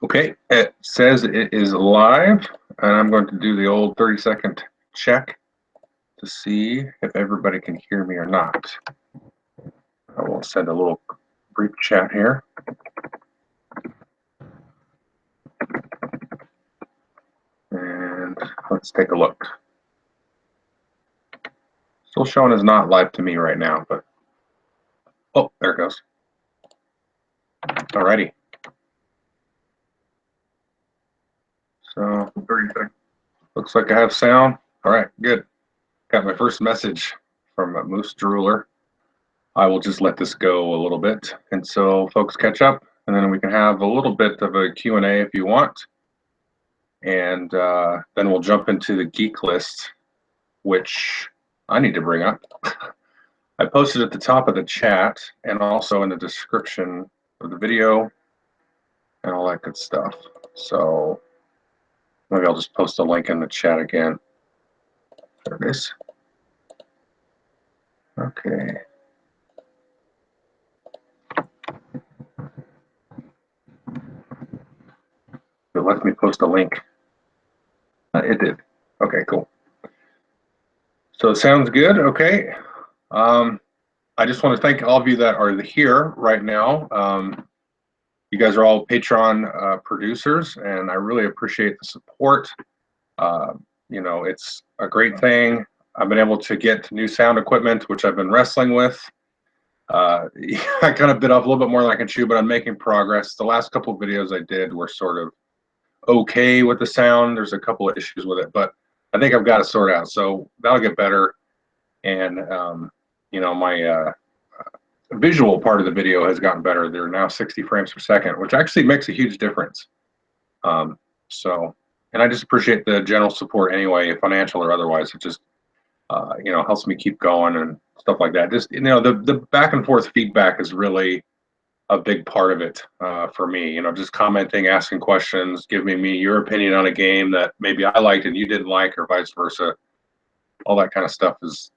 Okay, it says it is live, and I'm going to do the old 30-second check to see if everybody can hear me or not. I will send a little brief chat here. And let's take a look. Still showing as not live to me right now, but oh, there it goes. Alrighty. So 30 seconds. Looks like I have sound. All right, good. Got my first message from Moose Drooler. I will just let this go a little bit, and so folks catch up, and then we can have a little bit of a Q&A if you want, and then we'll jump into the geek list, which I need to bring up. I posted at the top of the chat and also in the description of the video and all that good stuff. So maybe I'll just post a link in the chat again. There it is. Okay. It lets me post a link. It did. Okay, cool. So it sounds good. Okay. I just want to thank all of you that are here right now. You guys are all Patreon producers, and I really appreciate the support. You know, it's a great thing. I've been able to get new sound equipment, which I've been wrestling with. I kind of bit off a little bit more than I can chew, but I'm making progress. The last couple of videos I did were sort of okay with the sound. There's a couple of issues with it, but I think I've got it sorted out. So that'll get better. And, you know, my visual part of the video has gotten better. They're now 60 frames per second, which actually makes a huge difference. And I just appreciate the general support anyway, financial or otherwise. It just, you know, helps me keep going and stuff like that. Just, you know, the back and forth feedback is really a big part of it for me. You know, just commenting, asking questions, giving me your opinion on a game that maybe I liked and you didn't like, or vice versa. All that kind of stuff is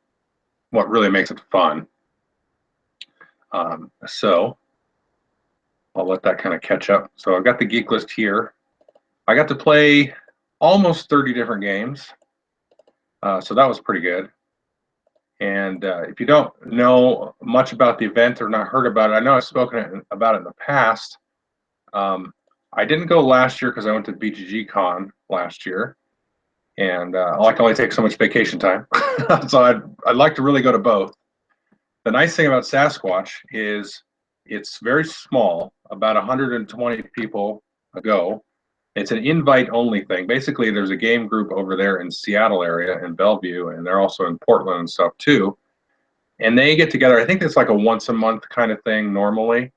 what really makes it fun. So I'll let that kind of catch up. So I've got the geek list here. I got to play almost 30 different games. So that was pretty good. And if you don't know much about the event or not heard about it, I know I've spoken about it in the past. I didn't go last year because I went to BGG Con last year. And I can only take so much vacation time. So I'd like to really go to both. The nice thing about Sasquatch is it's very small, about 120 people go. It's an invite-only thing. Basically, there's a game group over there in Seattle area in Bellevue, and they're also in Portland and stuff too. And they get together. I think it's like a once-a-month kind of thing normally.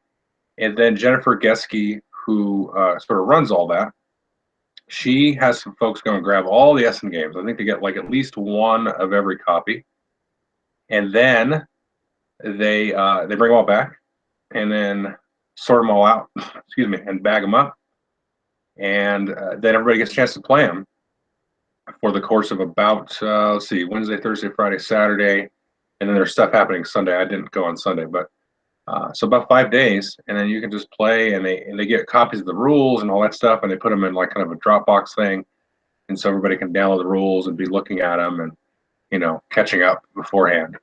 And then Jennifer Geske, who sort of runs all that, she has some folks go and grab all the Essen games. I think they get like at least one of every copy. And then they bring them all back and then sort them all out, excuse me, and bag them up. And then everybody gets a chance to play them for the course of about, let's see, Wednesday, Thursday, Friday, Saturday, and then there's stuff happening Sunday. I didn't go on Sunday, but so about 5 days, and then you can just play, and they get copies of the rules and all that stuff, and they put them in like kind of a Dropbox thing, and so everybody can download the rules and be looking at them and, you know, catching up beforehand.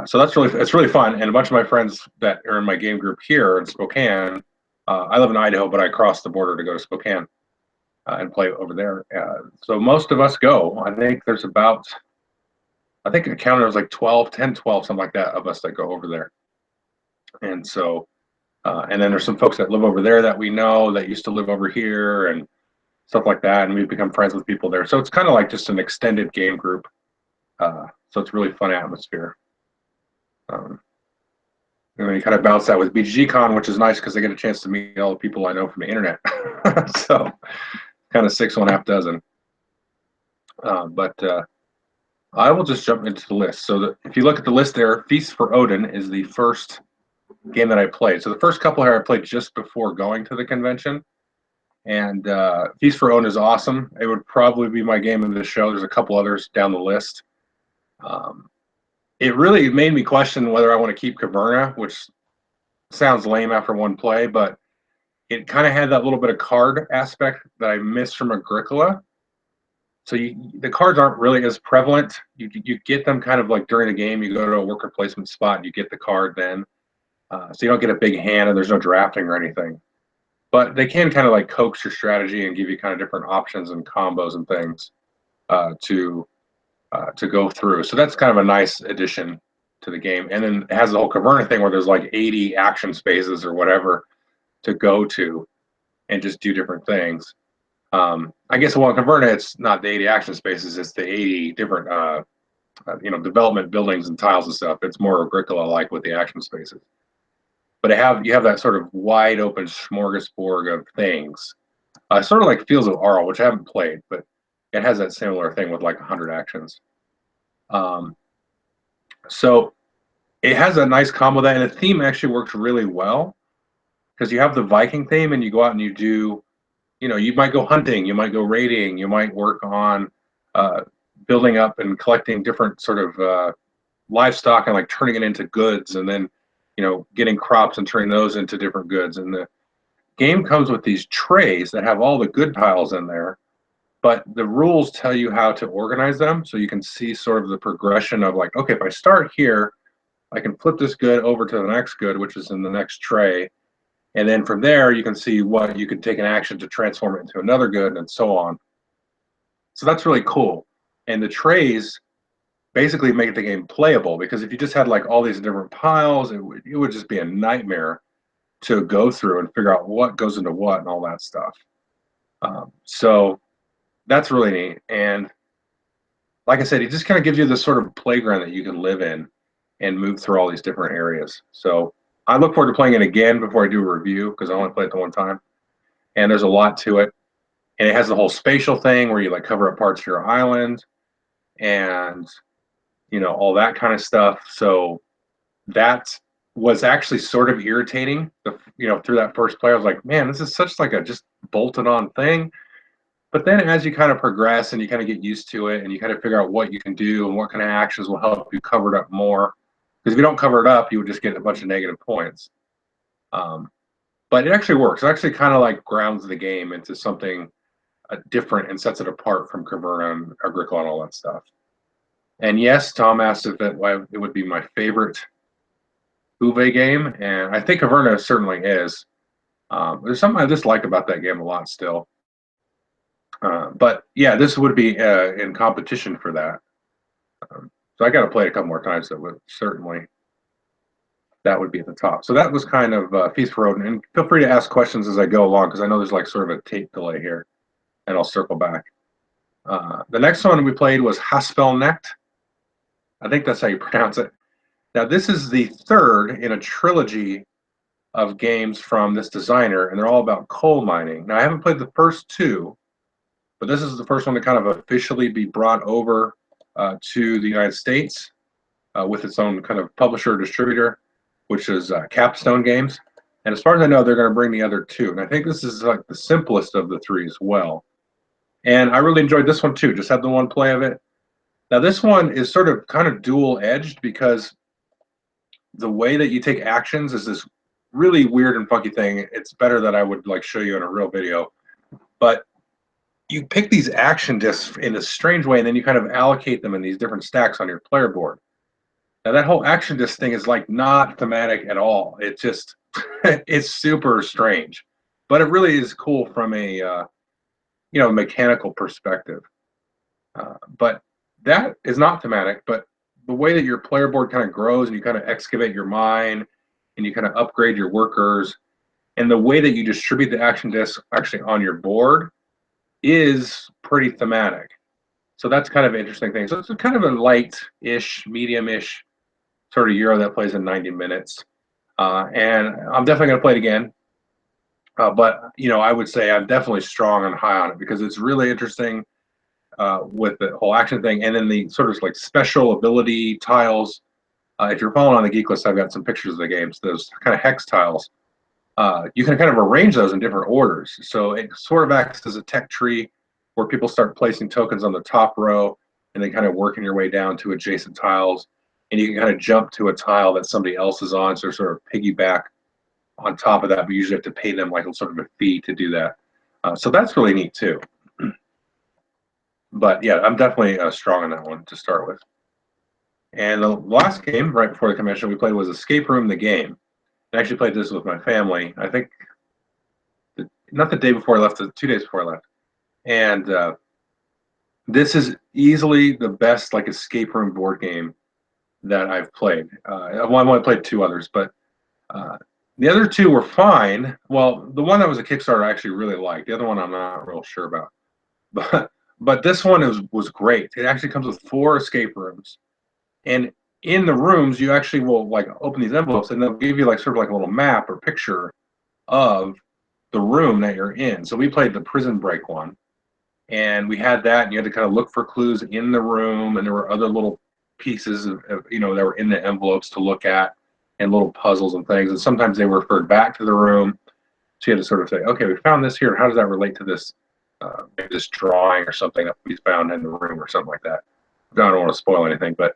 So it's really fun, and a bunch of my friends that are in my game group here in Spokane. I live in Idaho, but I crossed the border to go to Spokane and play over there. So most of us go. I think there's about, I think it counted as like 10, 12, something like that of us that go over there. And so, and then there's some folks that live over there that we know that used to live over here and stuff like that. And we've become friends with people there. So it's kind of like just an extended game group. So it's really fun atmosphere. And then you kind of bounce that with BGG Con, which is nice because I get a chance to meet all the people I know from the internet. So kind of 6 1/2 dozen. But I will just jump into the list. So if you look at the list there, Feast for Odin is the first game that I played. So the first couple here I played just before going to the convention. And Feast for Odin is awesome. It would probably be my game of the show. There's a couple others down the list. It really made me question whether I want to keep Caverna, which sounds lame after one play, but it kind of had that little bit of card aspect that I missed from Agricola. So the cards aren't really as prevalent. You get them kind of like during the game. You go to a worker placement spot and you get the card then. So you don't get a big hand and there's no drafting or anything. But they can kind of like coax your strategy and give you kind of different options and combos and things to go through. So that's kind of a nice addition to the game. And then it has the whole Caverna thing where there's like 80 action spaces or whatever to go to and just do different things. I guess in Caverna, it's not the 80 action spaces; it's the 80 different, development buildings and tiles and stuff. It's more Agricola-like with the action spaces. But you have that sort of wide open smorgasbord of things. Sort of like Fields of Arl, which I haven't played, but it has that similar thing with like 100 actions. So it has a nice combo that, and the theme actually works really well because you have the Viking theme, and you go out and you do. You might go hunting, you might go raiding, you might work on building up and collecting different sort of livestock and like turning it into goods, and then getting crops and turning those into different goods. And the game comes with these trays that have all the good tiles in there, but the rules tell you how to organize them, so you can see sort of the progression of like, okay, if I start here, I can flip this good over to the next good, which is in the next tray. And then from there, you can see what you can take an action to transform it into another good and so on. So that's really cool. And the trays basically make the game playable, because if you just had like all these different piles, it would just be a nightmare to go through and figure out what goes into what and all that stuff. So that's really neat. And like I said, it just kind of gives you this sort of playground that you can live in and move through all these different areas. So I look forward to playing it again before I do a review, because I only played it the one time. And there's a lot to it. And it has the whole spatial thing where you like cover up parts of your island and, all that kind of stuff. So that was actually sort of irritating, through that first play. I was like, man, this is such like a just bolted on thing. But then as you kind of progress and you kind of get used to it and you kind of figure out what you can do and what kind of actions will help you cover it up more. Because if you don't cover it up, you would just get a bunch of negative points. But it actually works. It actually kind of like grounds the game into something different and sets it apart from Caverna and Agricola and all that stuff. And yes, Tom asked if it would be my favorite Uwe game, and I think Caverna certainly is. There's something I just like about that game a lot still. But yeah, this would be in competition for that. So I got to play it a couple more times. That would be at the top. So that was kind of Feast for Odin. And feel free to ask questions as I go along, because I know there's like sort of a tape delay here, and I'll circle back. The next one we played was Haspelknecht. I think that's how you pronounce it. Now, this is the third in a trilogy of games from this designer, and they're all about coal mining. Now, I haven't played the first two, but this is the first one to kind of officially be brought over to the United States with its own kind of publisher distributor, which is Capstone Games. And as far as I know, they're going to bring the other two. And I think this is like the simplest of the three as well. And I really enjoyed this one too. Just had the one play of it. Now this one is sort of kind of dual-edged, because the way that you take actions is this really weird and funky thing. It's better that I would like show you in a real video. But you pick these action discs in a strange way, and then you kind of allocate them in these different stacks on your player board. Now that whole action disc thing is like not thematic at all. It just it's super strange, but it really is cool from a mechanical perspective. But that is not thematic. But the way that your player board kind of grows and you kind of excavate your mine and you kind of upgrade your workers, and the way that you distribute the action discs actually on your board is pretty thematic. So that's kind of an interesting thing. So it's kind of a light-ish, medium-ish sort of Euro that plays in 90 minutes. And I'm definitely going to play it again. But, I would say I'm definitely strong and high on it, because it's really interesting with the whole action thing. And then the sort of like special ability tiles. If you're following on the Geek List, I've got some pictures of the games. Those kind of hex tiles. You can kind of arrange those in different orders. So it sort of acts as a tech tree where people start placing tokens on the top row and then kind of working your way down to adjacent tiles. And you can kind of jump to a tile that somebody else is on, so sort of piggyback on top of that, but you usually have to pay them like a sort of a fee to do that. So that's really neat too. But yeah, I'm definitely strong on that one to start with. And the last game right before the convention we played was Escape Room the Game. I actually played this with my family. I think not the day before I left, 2 days before I left. And this is easily the best like escape room board game that I've played. Well, I've only played 2 others, but the other 2 were fine. Well, the one that was a Kickstarter I actually really liked. The other one I'm not real sure about. But this one was great. It actually comes with 4 escape rooms, and in the rooms you actually will like open these envelopes, and they'll give you like sort of like a little map or picture of the room that you're in. So we played the prison break one, and we had that, and you had to kind of look for clues in the room, and there were other little pieces of that were in the envelopes to look at, and little puzzles and things, and sometimes they referred back to the room, so you had to sort of say, okay, we found this here, how does that relate to this maybe this drawing or something that we found in the room or something like that. I don't want to spoil anything, but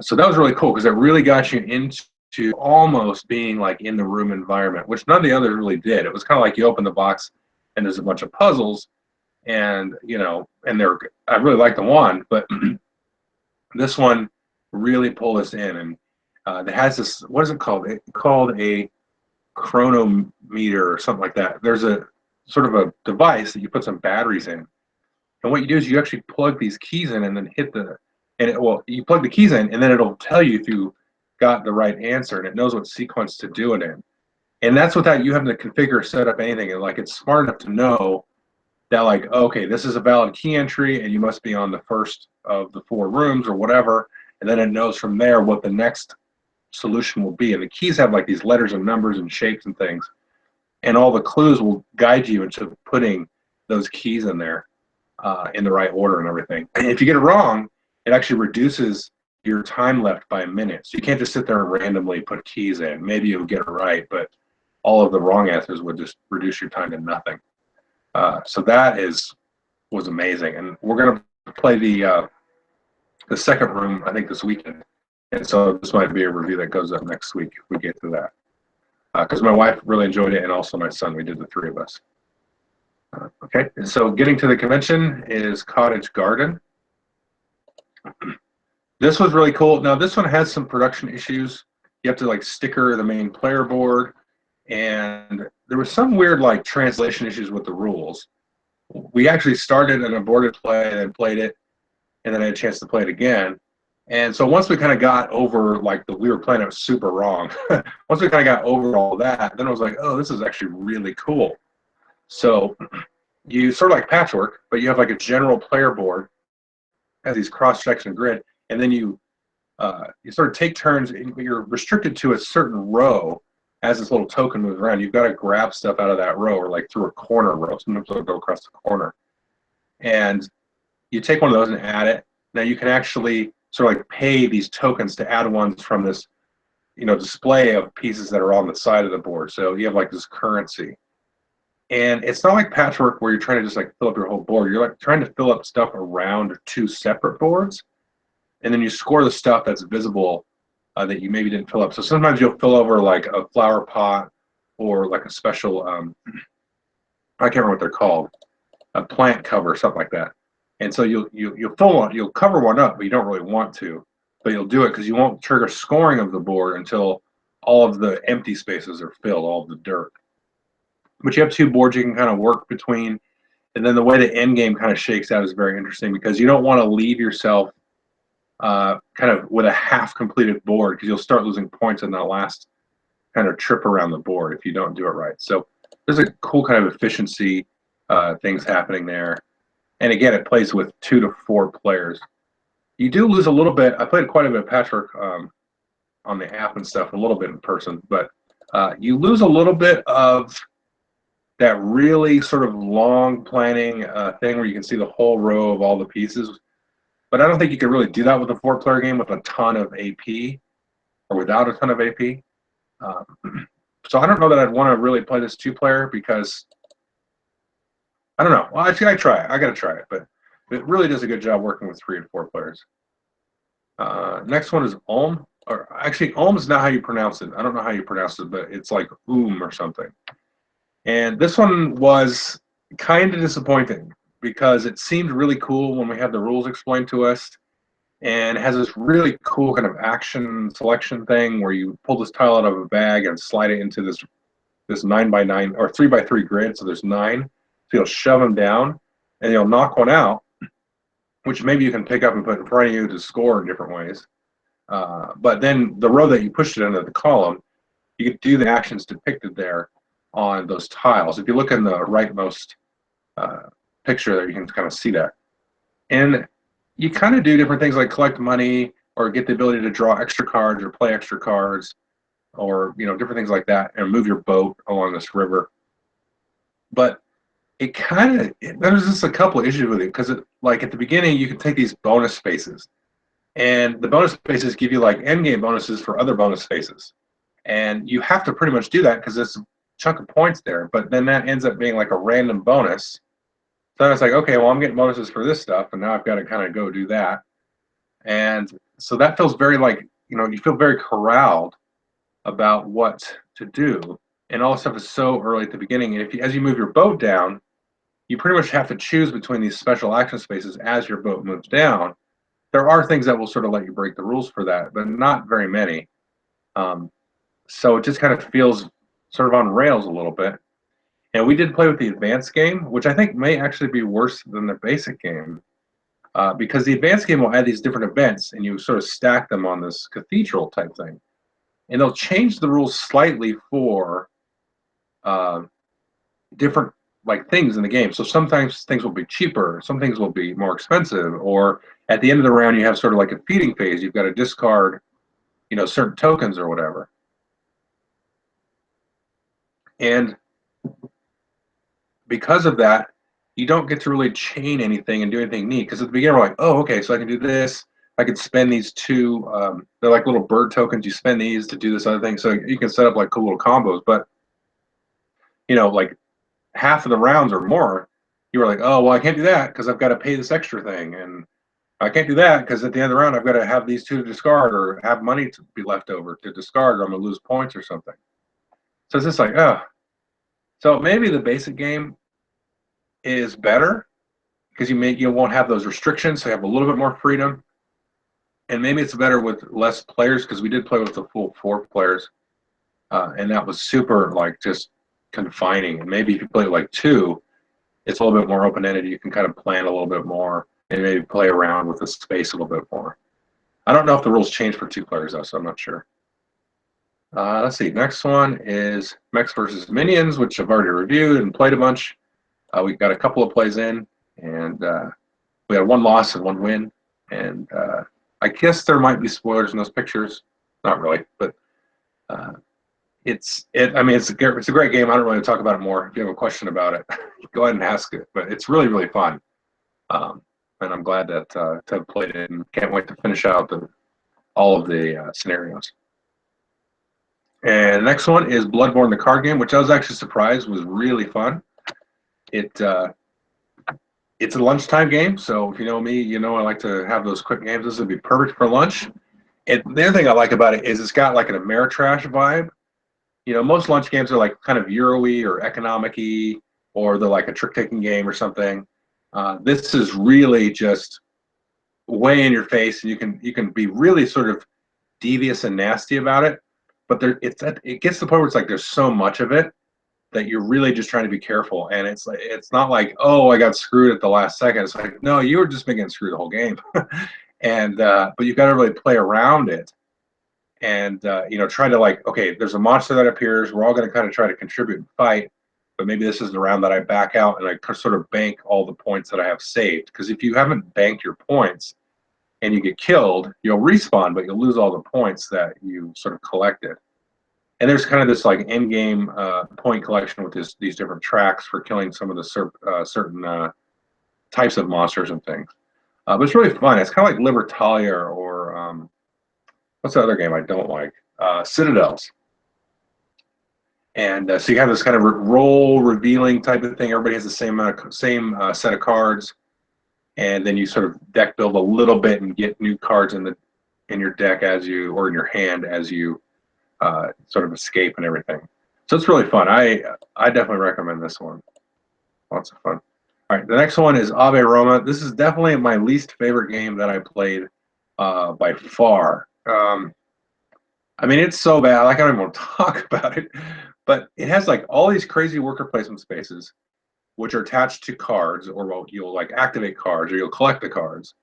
so that was really cool because it really got you into almost being like in the room environment, which none of the others really did. It was kind of like you open the box and there's a bunch of puzzles, and and I really like the one, but this one really pulled us in, and it has this, what is it called? It's called a chronometer or something like that. There's a sort of a device that you put some batteries in, and what you do is you actually plug these keys in and then hit you plug the keys in, and then it'll tell you if you got the right answer, and it knows what sequence to do it in. And that's without you having to configure or set up anything. And like it's smart enough to know that like, okay, this is a valid key entry and you must be on the first of the 4 rooms or whatever, and then it knows from there what the next solution will be. And the keys have like these letters and numbers and shapes and things, and all the clues will guide you into putting those keys in there in the right order and everything. And if you get it wrong, it actually reduces your time left by a minute. So you can't just sit there and randomly put keys in. Maybe you'll get it right, but all of the wrong answers would just reduce your time to nothing. So that was amazing. And we're going to play the second room, I think, this weekend. And so this might be a review that goes up next week if we get to that. Because my wife really enjoyed it, and also my son. We did the 3 of us. Okay, and so getting to the convention is Cottage Garden. This was really cool. Now this one has some production issues. You have to like sticker the main player board, and there was some weird like translation issues with the rules. We actually started an aborted play and then played it, and then I had a chance to play it again. And so once we kind of got over like we were playing it was super wrong. Once we kind of got over all that, then I was like, oh, this is actually really cool. So you sort of like patchwork, but you have like a general player board, has these cross-section grid, and then you sort of take turns. You're restricted to a certain row as this little token moves around. You've got to grab stuff out of that row or like through a corner row. Sometimes it'll go across the corner. And you take one of those and add it. Now you can actually sort of like pay these tokens to add ones from this display of pieces that are on the side of the board. So you have like this currency. And it's not like patchwork where you're trying to just like fill up your whole board. You're like trying to fill up stuff around 2 separate boards, and then you score the stuff that's visible that you maybe didn't fill up. So sometimes you'll fill over like a flower pot or like a special I can't remember what they're called, a plant cover, something like that. And so you'll cover one up, but you don't really want to, but you'll do it because you won't trigger scoring of the board until all of the empty spaces are filled, all of the dirt. But you have 2 boards you can kind of work between, and then the way the end game kind of shakes out is very interesting because you don't want to leave yourself kind of with a half completed board because you'll start losing points in that last kind of trip around the board if you don't do it right. So there's a cool kind of efficiency things happening there. And again, it plays with 2 to 4 players. You do lose a little bit. I played quite a bit of patchwork on the app and stuff, a little bit in person, but you lose a little bit of that really sort of long planning thing where you can see the whole row of all the pieces. But I don't think you can really do that with a 4-player game with a ton of AP or without a ton of AP. So I don't know that I'd want to really play this 2-player because I don't know. Well, actually, I try it. I got to try it, but it really does a good job working with 3 and 4 players. Next one is M.U.L.E. or actually, is not how you pronounce it. I don't know how you pronounce it, but it's like or something. And this one was kind of disappointing because it seemed really cool when we had the rules explained to us, and it has this really cool kind of action selection thing where you pull this tile out of a bag and slide it into this 9x9 or 3x3 grid. So there's 9. So you'll shove them down and you'll knock one out, which maybe you can pick up and put in front of you to score in different ways. But then the row that you pushed it into the column, you can do the actions depicted there on those tiles. If you look in the rightmost picture there, you can kind of see that. And you kind of do different things like collect money or get the ability to draw extra cards or play extra cards or, you know, different things like that, and move your boat along this river. But it kind of, there's just a couple of issues with it because, like at the beginning, you can take these bonus spaces, and the bonus spaces give you like end game bonuses for other bonus spaces, and you have to pretty much do that because there's a chunk of points there. But then that ends up being like a random bonus. So it's like, okay, well, I'm getting bonuses for this stuff, and now I've got to kind of go do that. And so that feels very like, you know, you feel very corralled about what to do, and all this stuff is so early at the beginning. And if you, as you move your boat down, you pretty much have to choose between these special action spaces as your boat moves down. There are things that will sort of let you break the rules for that, but not very many. So it just kind of feels sort of on rails a little bit. And we did play with the advanced game, which I think may actually be worse than the basic game, because the advanced game will add these different events, and you sort of stack them on this cathedral type thing. And they'll change the rules slightly for different like things in the game. So sometimes things will be cheaper, some things will be more expensive, or at the end of the round you have sort of like a feeding phase. You've got to discard, you know, certain tokens or whatever. And because of that, you don't get to really chain anything and do anything neat. Because at the beginning, we're like, oh, okay, so I can do this. I could spend these two, they're like little bird tokens. You spend these to do this other thing. So you can set up like cool little combos. But, you know, like half of the rounds or more, you were like, oh, well, I can't do that because I've got to pay this extra thing. And I can't do that because at the end of the round, I've got to have these two to discard or have money to be left over to discard, or I'm going to lose points or something. So it's just like, oh. So maybe the basic game is better because you won't have those restrictions, so you have a little bit more freedom. And maybe it's better with less players because we did play with the full 4 players, and that was super like just confining. And maybe if you play like 2, it's a little bit more open-ended. You can kind of plan a little bit more and maybe play around with the space a little bit more. I don't know if the rules change for 2 players though, so I'm not sure. Let's see. Next one is Mechs versus Minions, which I've already reviewed and played a bunch. We got a couple of plays in, and we had 1 loss and 1 win. And I guess there might be spoilers in those pictures. Not really, but I mean, it's a great game. I don't really talk about it more. If you have a question about it, go ahead and ask it. But it's really, really fun. And I'm glad that to have played it, and can't wait to finish out all of the scenarios. And the next one is Bloodborne, the card game, which I was actually surprised was really fun. It's a lunchtime game, so if you know me, you know I like to have those quick games. This would be perfect for lunch. And the other thing I like about it is it's got like an Ameritrash vibe. You know, most lunch games are like kind of Euro-y or economic-y, or they're like a trick-taking game or something. This is really just way in your face, and you can be really sort of devious and nasty about it. But it gets to the point where it's like there's so much of it that you're really just trying to be careful. And it's not like, oh, I got screwed at the last second. It's like, no, you were just getting screwed the whole game. And but you've got to really play around it, and you know, try to like, okay, there's a monster that appears. We're all going to kind of try to contribute and fight. But maybe this is the round that I back out and I sort of bank all the points that I have saved. Because if you haven't banked your points and you get killed, you'll respawn, but you'll lose all the points that you sort of collected. And there's kind of this like end game point collection with these different tracks for killing some of the certain types of monsters and things. But it's really fun. It's kind of like Libertalia or what's the other game I don't like? Citadels. And so you have this kind of role revealing type of thing. Everybody has the same set of cards, and then you sort of deck build a little bit and get new cards in in your deck as you, or in your hand as you sort of escape and everything. So it's really fun. I definitely recommend this one. Lots of fun. All right, the next one is Ave Roma. This is definitely my least favorite game that I played by far. I mean, it's so bad. Like, I don't even want to talk about it. But it has like all these crazy worker placement spaces, which are attached to cards, or well, you'll like activate cards, or you'll collect the cards,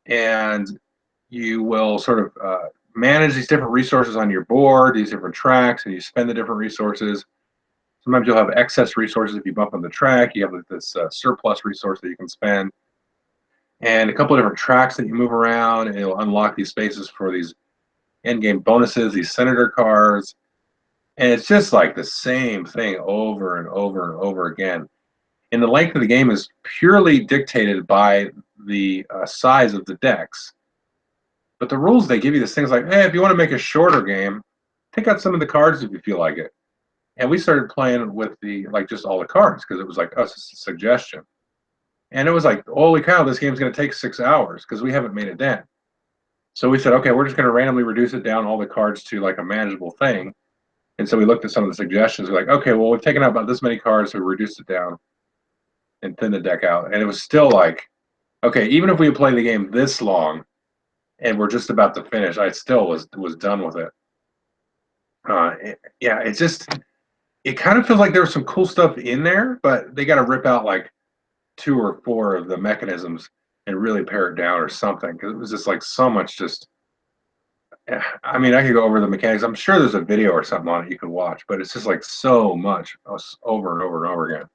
and you will sort of manage these different resources on your board, these different tracks, and you spend the different resources. Sometimes you'll have excess resources if you bump on the track. You have this surplus resource that you can spend, and a couple of different tracks that you move around, and it'll unlock these spaces for these end-game bonuses, these senator cards, and it's just like the same thing over and over and over again. And the length of the game is purely dictated by the size of the decks. But the rules they give you this things like, hey, if you want to make a shorter game, take out some of the cards if you feel like it. And we started playing with the like just all the cards because it was like us a suggestion. And it was like, holy cow, this game's going to take 6 hours because we haven't made a dent. So we said, okay, we're just going to randomly reduce it down all the cards to like a manageable thing. And so we looked at some of the suggestions. We're like, okay, well, we've taken out about this many cards, so we reduced it down and thinned the deck out. And it was still like, okay, even if we had played the game this long and we're just about to finish, I still was done with it. Yeah, it's just, it kind of feels like there was some cool stuff in there, but they got to rip out like 2 or 4 of the mechanisms and really pare it down or something, because it was just like so much just, I mean, I could go over the mechanics. I'm sure there's a video or something on it you could watch, but it's just like so much over and over and over again.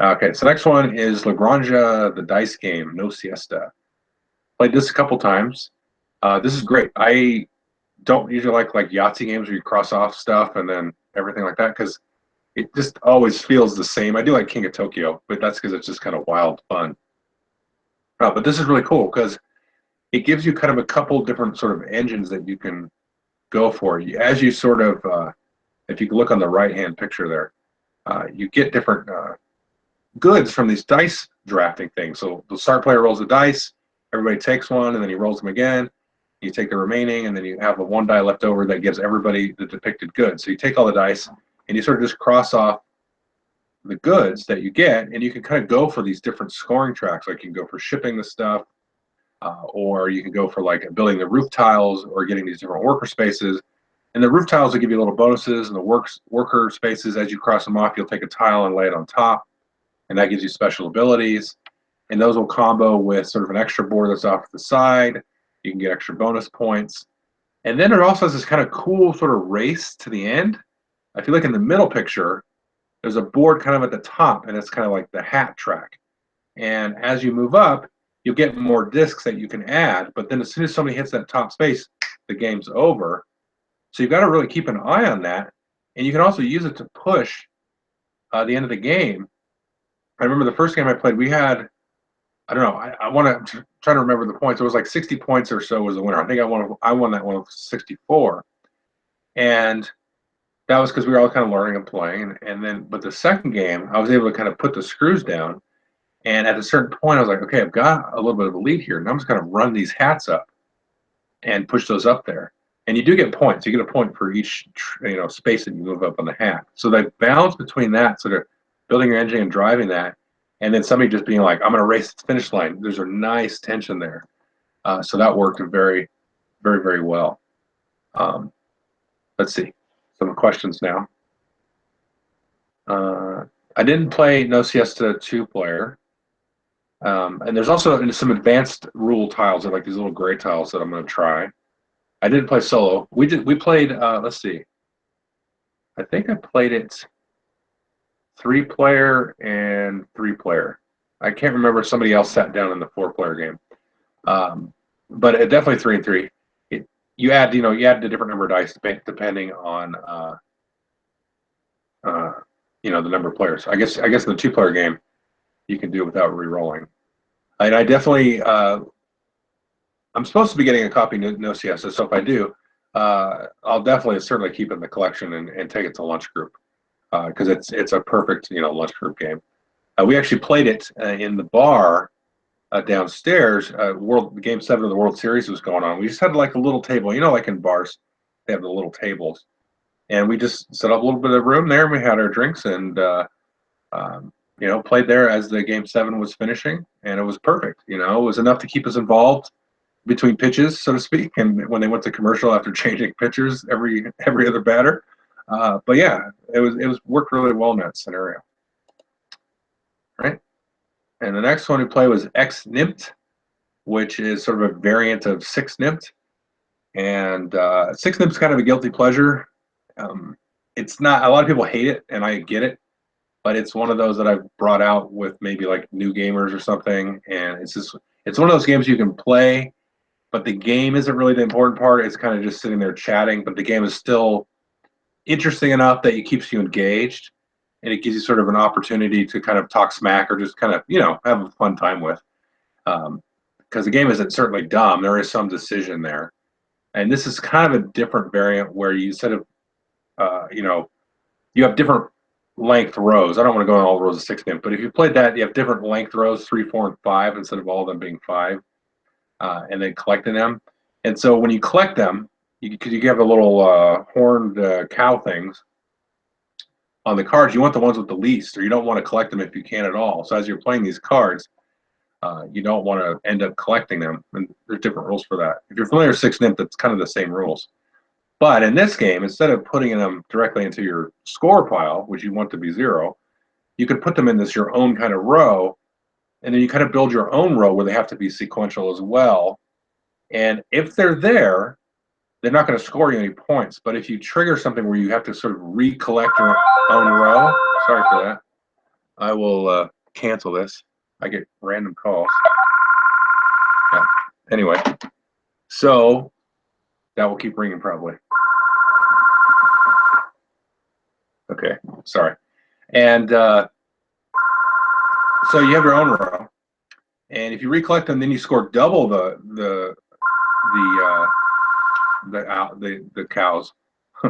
Okay, so next one is La Granja, the dice game, No Siesta. Played this a couple times. This is great. I don't usually like Yahtzee games where you cross off stuff and then everything like that, because it just always feels the same. I do like King of Tokyo, but that's because it's just kind of wild fun. But this is really cool because it gives you kind of a couple different sort of engines that you can go for. As you sort of, if you look on the right-hand picture there, you get different goods from these dice drafting things. So the start player rolls a dice, everybody takes one, and then he rolls them again. You take the remaining, and then you have a 1 die left over that gives everybody the depicted goods. So you take all the dice, and you sort of just cross off the goods that you get, and you can kind of go for these different scoring tracks. Like you can go for shipping the stuff, or you can go for like building the roof tiles or getting these different worker spaces. And the roof tiles will give you little bonuses, and the worker spaces, as you cross them off, you'll take a tile and lay it on top, and that gives you special abilities. And those will combo with sort of an extra board that's off to the side. You can get extra bonus points. And then it also has this kind of cool sort of race to the end. I feel like in the middle picture, there's a board kind of at the top, and it's kind of like the hat track. And as you move up, you'll get more discs that you can add. But then as soon as somebody hits that top space, the game's over. So you've got to really keep an eye on that. And you can also use it to push the end of the game. I remember the first game I played, we had, I don't know, I want to try to remember the points. It was like 60 points or so was the winner. I think I won that one with 64. And that was because we were all kind of learning and playing. And then, but the second game, I was able to kind of put the screws down. And at a certain point, I was like, okay, I've got a little bit of a lead here. And I'm just going to run these hats up and push those up there. And you do get points. You get a point for each space that you move up on the hat. So the balance between that, sort of building your engine and driving that, and then somebody just being like, I'm going to race the finish line. There's a nice tension there. So that worked very, very, very well. Let's see. Some questions now. I didn't play No Siesta 2-player. And there's also some advanced rule tiles, like these little gray tiles that I'm going to try. I didn't play solo. We played, let's see. I think I played it 3-player and 3-player. I can't remember if somebody else sat down in the 4-player game. But it definitely 3 and 3. You add the different number of dice depending on the number of players. I guess in the 2-player game you can do it without re-rolling. And I definitely I'm supposed to be getting a copy of No Siesta, so if I do, I'll certainly keep it in the collection and take it to lunch group because it's a perfect lunch group game. We actually played it in the bar downstairs, Game 7 of the World Series was going on. We just had like a little table, like in bars, they have the little tables, and we just set up a little bit of room there. And we had our drinks and played there as the Game 7 was finishing, and it was perfect. It was enough to keep us involved between pitches, so to speak, and when they went to commercial after changing pitchers every other batter. But yeah, it was worked really well in that scenario. Right. And the next one we played was nimmt, which is sort of a variant of 6-nimmt. And 6-nimmt's kind of a guilty pleasure. It's not, a lot of people hate it, and I get it, but it's one of those that I've brought out with maybe like new gamers or something. And it's one of those games you can play, but the game isn't really the important part. It's kind of just sitting there chatting, but the game is still interesting enough that it keeps you engaged, and it gives you sort of an opportunity to kind of talk smack or just kind of, have a fun time with. Because the game isn't certainly dumb. There is some decision there. And this is kind of a different variant where you instead of, you have different length rows. I don't want to go on all the rows of 6-nimmt, but if you played that, you have different length rows, 3, 4, and 5, instead of all of them being 5, and then collecting them. And so when you collect them, because you have the little horned cow things on the cards, you want the ones with the least, or you don't want to collect them if you can at all. So as you're playing these cards, you don't want to end up collecting them, and there's different rules for that. If you're familiar with 6-nimmt, that's kind of the same rules. But in this game, instead of putting them directly into your score pile, which you want to be 0, you could put them in this your own kind of row, and then you kind of build your own row where they have to be sequential as well. And if they're there, they're not going to score you any points. But if you trigger something where you have to sort of recollect your own row, sorry for that, I will cancel this. I get random calls. Yeah. Anyway, so that will keep ringing probably. Okay, sorry. And so you have your own row, and if you recollect them, then you score double the cows.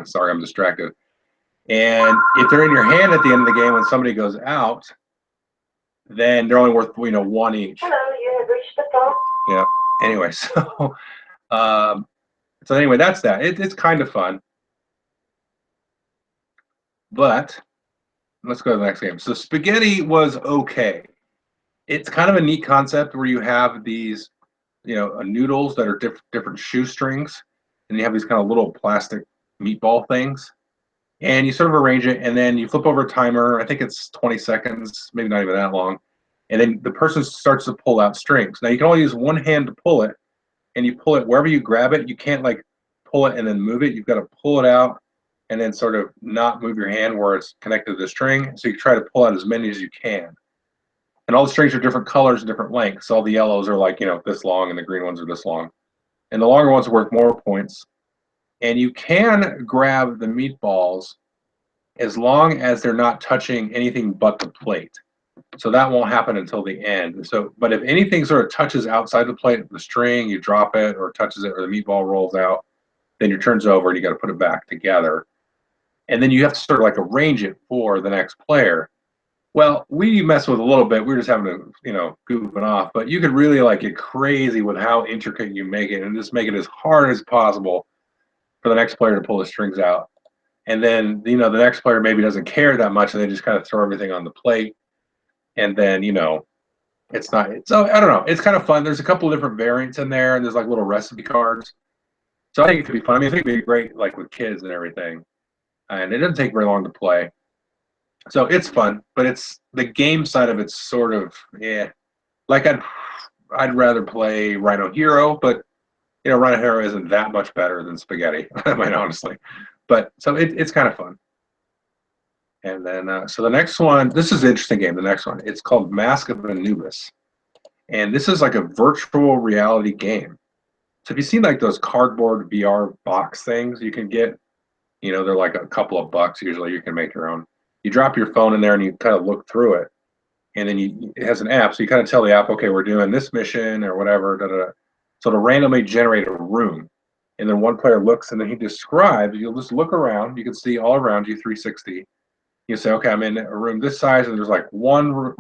Sorry, I'm distracted. And if they're in your hand at the end of the game when somebody goes out, then they're only worth 1 each. Hello, you have reached the phone. Yeah. Anyway, so anyway, that's that. It's kind of fun. But let's go to the next game. So spaghetti was okay. It's kind of a neat concept where you have these, noodles that are different shoestrings, and you have these kind of little plastic meatball things, and you sort of arrange it, and then you flip over a timer. I think it's 20 seconds, maybe not even that long, and then the person starts to pull out strings. Now you can only use one hand to pull it, and you pull it wherever you grab it. You can't like pull it and then move it. You've got to pull it out and then sort of not move your hand where it's connected to the string. So you try to pull out as many as you can. And all the strings are different colors and different lengths. All the yellows are like, this long, and the green ones are this long. And the longer ones are worth more points. And you can grab the meatballs as long as they're not touching anything but the plate. So that won't happen until the end. So, but if anything sort of touches outside the plate, the string, you drop it, or touches it, or the meatball rolls out, then your turn's over and you got to put it back together. And then you have to sort of like arrange it for the next player. Well, we mess with a little bit. We're just having to, goofing off. But you could really like get crazy with how intricate you make it, and just make it as hard as possible for the next player to pull the strings out. And then, the next player maybe doesn't care that much, and they just kind of throw everything on the plate. And then, it's not. So I don't know. It's kind of fun. There's a couple of different variants in there, and there's like little recipe cards. So I think it could be fun. I mean, I think it'd be great, like with kids and everything. And it doesn't take very long to play. So it's fun, but it's the game side of it's sort of, like I'd rather play Rhino Hero, but Rhino Hero isn't that much better than spaghetti, I mean, honestly. But so it's kind of fun. And then so the next one, this is an interesting game. The next one, it's called Mask of Anubis, and this is like a virtual reality game. So if you've seen like those cardboard VR box things you can get, they're like a couple of bucks usually. You can make your own. You drop your phone in there and you kind of look through it, and then it has an app, so you kind of tell the app, okay, we're doing this mission or whatever, so it'll randomly generate a room, and then one player looks and then he describes. You'll just look around, you can see all around you 360. You say, okay, I'm in a room this size, and there's like one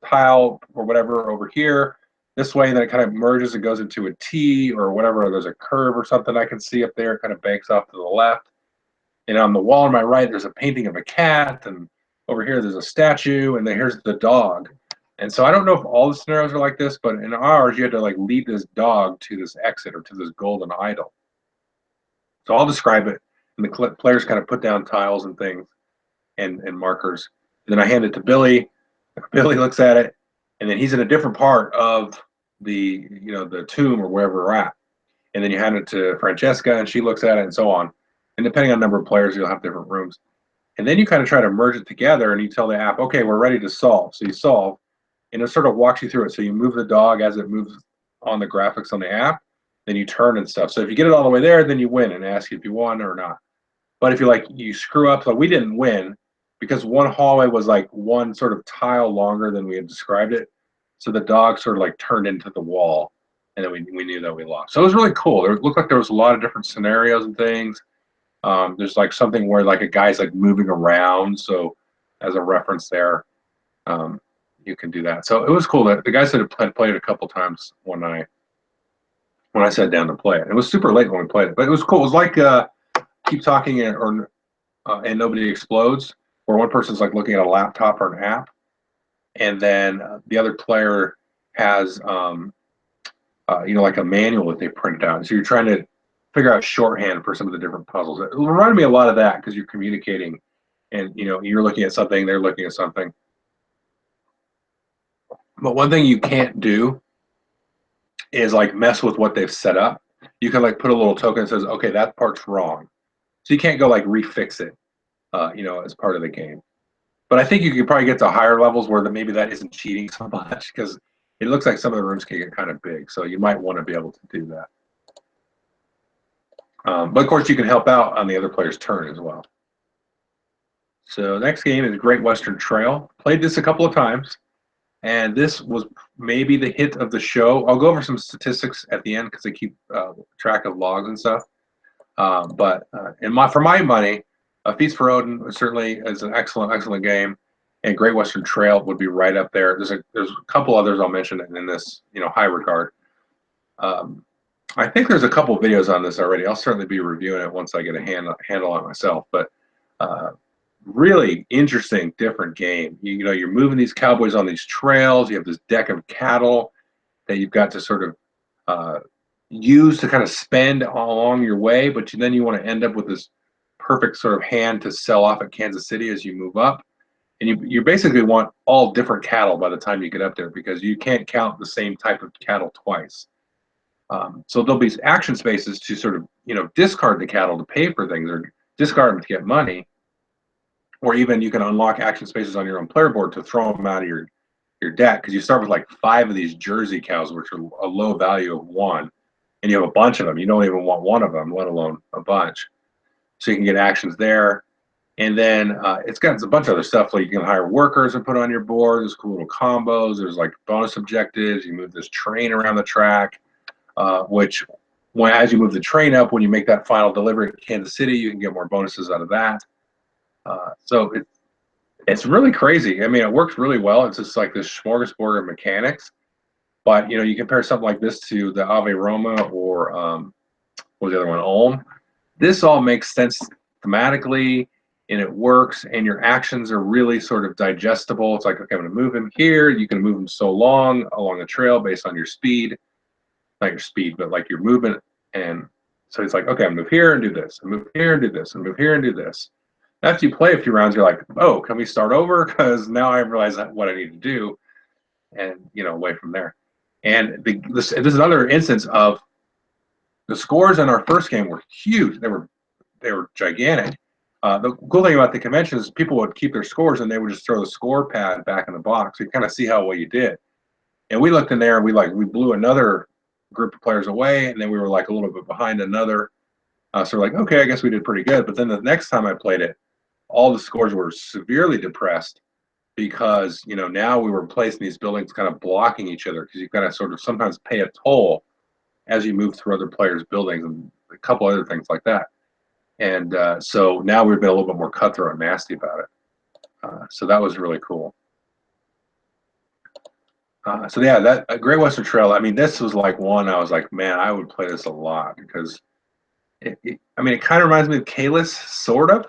tile or whatever over here, this way, and then it kind of merges and goes into a T or whatever. There's a curve or something I can see up there. It kind of banks off to the left. And on the wall on my right, there's a painting of a cat, and over here there's a statue, and then here's the dog. And so I don't know if all the scenarios are like this, but in ours, you had to like lead this dog to this exit or to this golden idol. So I'll describe it, and the players kind of put down tiles and things and markers. And then I hand it to Billy. Billy looks at it, and then he's in a different part of the the tomb or wherever we're at. And then you hand it to Francesca, and she looks at it, and so on. And depending on the number of players, you'll have different rooms. And then you kind of try to merge it together, and you tell the app, okay, we're ready to solve. So you solve, and it sort of walks you through it. So you move the dog as it moves on the graphics on the app, then you turn and stuff. So if you get it all the way there, then you win and ask if you won or not. But if you screw up, so we didn't win because one hallway was like one sort of tile longer than we had described it. So the dog sort of like turned into the wall, and then we knew that we lost. So it was really cool. It looked like there was a lot of different scenarios and things. There's like something where like a guy's like moving around. So as a reference there, you can do that. So it was cool. That the guys that had played it a couple times when I sat down to play it. It was super late when we played it, but it was cool. It was like Keep Talking and Nobody Explodes, where one person's like looking at a laptop or an app, and then the other player has like a manual that they printed out. So you're trying to figure out shorthand for some of the different puzzles. It reminded me a lot of that because you're communicating, and you're looking at something, they're looking at something. But one thing you can't do is like mess with what they've set up. You can like put a little token that says, okay, that part's wrong. So you can't go like refix it, as part of the game. But I think you could probably get to higher levels where maybe that isn't cheating so much, because it looks like some of the rooms can get kind of big. So you might want to be able to do that. But of course, you can help out on the other player's turn as well. So next game is Great Western Trail. Played this a couple of times, and this was maybe the hit of the show. I'll go over some statistics at the end because they keep track of logs and stuff. But for my money, Feast for Odin certainly is an excellent game, and Great Western Trail would be right up there. There's a couple others I'll mention in this high regard. I think there's a couple videos on this already. I'll certainly be reviewing it once I get a handle on it myself. But really interesting, different game. You're moving these cowboys on these trails. You have this deck of cattle that you've got to sort of use to kind of spend along your way, but then you want to end up with this perfect sort of hand to sell off at Kansas City as you move up. And you basically want all different cattle by the time you get up there, because you can't count the same type of cattle twice. So there'll be action spaces to sort of discard the cattle to pay for things, or discard them to get money, or even you can unlock action spaces on your own player board to throw them out of your deck, because you start with like 5 of these Jersey cows, which are a low value of 1, and you have a bunch of them. You don't even want one of them, let alone a bunch. So you can get actions there. And then it's got a bunch of other stuff, like you can hire workers and put on your board. There's cool little combos. There's like bonus objectives. You move this train around the track, which as you move the train up, when you make that final delivery to Kansas City, you can get more bonuses out of that. So it's really crazy. I mean, it works really well. It's just like this smorgasbord of mechanics. But you compare something like this to the Ave Roma or what was the other one, Ulm. This all makes sense thematically, and it works, and your actions are really sort of digestible. It's like, okay, I'm going to move him here. You can move him so long along the trail based on your speed. Not your speed, but like your movement. And so it's like, okay, I move here and do this, and move here and do this, and move here and do this. After you play a few rounds, you're like, oh, can we start over? Because now I realize what I need to do, and away from there. And this is another instance of the scores in our first game were huge. They were gigantic. The cool thing about the convention is people would keep their scores, and they would just throw the score pad back in the box. So you kind of see how well you did. And we looked in there, and we blew another group of players away, and then we were like a little bit behind another. So we're like, okay, I guess we did pretty good. But then the next time I played it, all the scores were severely depressed, because now we were placing these buildings kind of blocking each other, because you've got to sort of sometimes pay a toll as you move through other players' buildings and a couple other things like that. And so now we've been a little bit more cutthroat and nasty about it. So that was really cool. So yeah, that Great Western Trail. I mean, this was like one I was like, man, I would play this a lot because I mean, it kind of reminds me of Kalis, sort of.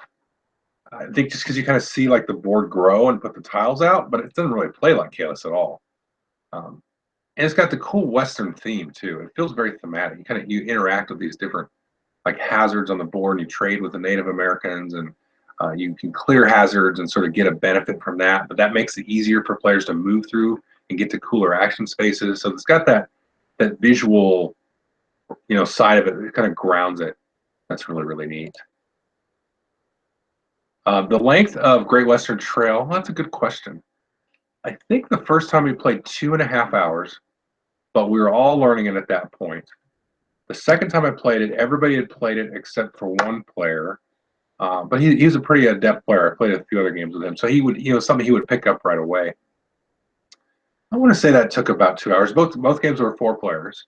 I think just because you kind of see like the board grow and put the tiles out, but it doesn't really play like Kalis at all. Um, and it's got the cool Western theme too. It feels very thematic. You interact with these different like hazards on the board, and you trade with the Native Americans, and you can clear hazards and sort of get a benefit from that. But that makes it easier for players to move through and get to cooler action spaces. So it's got that visual, side of it. It kind of grounds it. That's really neat. The length of Great Western Trail, well, that's a good question. I think the first time we played 2.5 hours, but we were all learning it at that point. The second time I played it, everybody had played it except for one player. But he's a pretty adept player. I played a few other games with him. So he would, something he would pick up right away. I want to say that took about 2 hours. Both games were 4 players.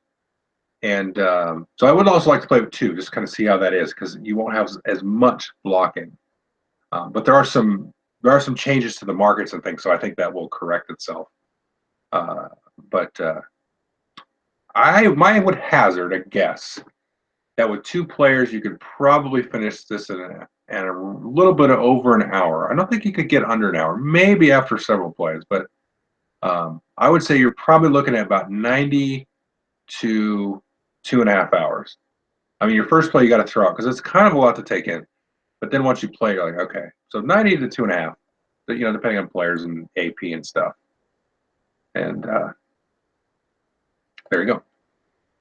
And so I would also like to play with 2, just kind of see how that is, because you won't have as much blocking. But there are some changes to the markets and things, so I think that will correct itself. But I would hazard a guess that with 2 players you could probably finish this in a little bit of over an hour. I don't think you could get under an hour, maybe after several plays, but I would say you're probably looking at about 90 to 2.5 hours. I mean, your first play you got to throw out because it's kind of a lot to take in. But then once you play, you're like, okay, so 90 to 2.5, depending on players and AP and stuff. And there you go.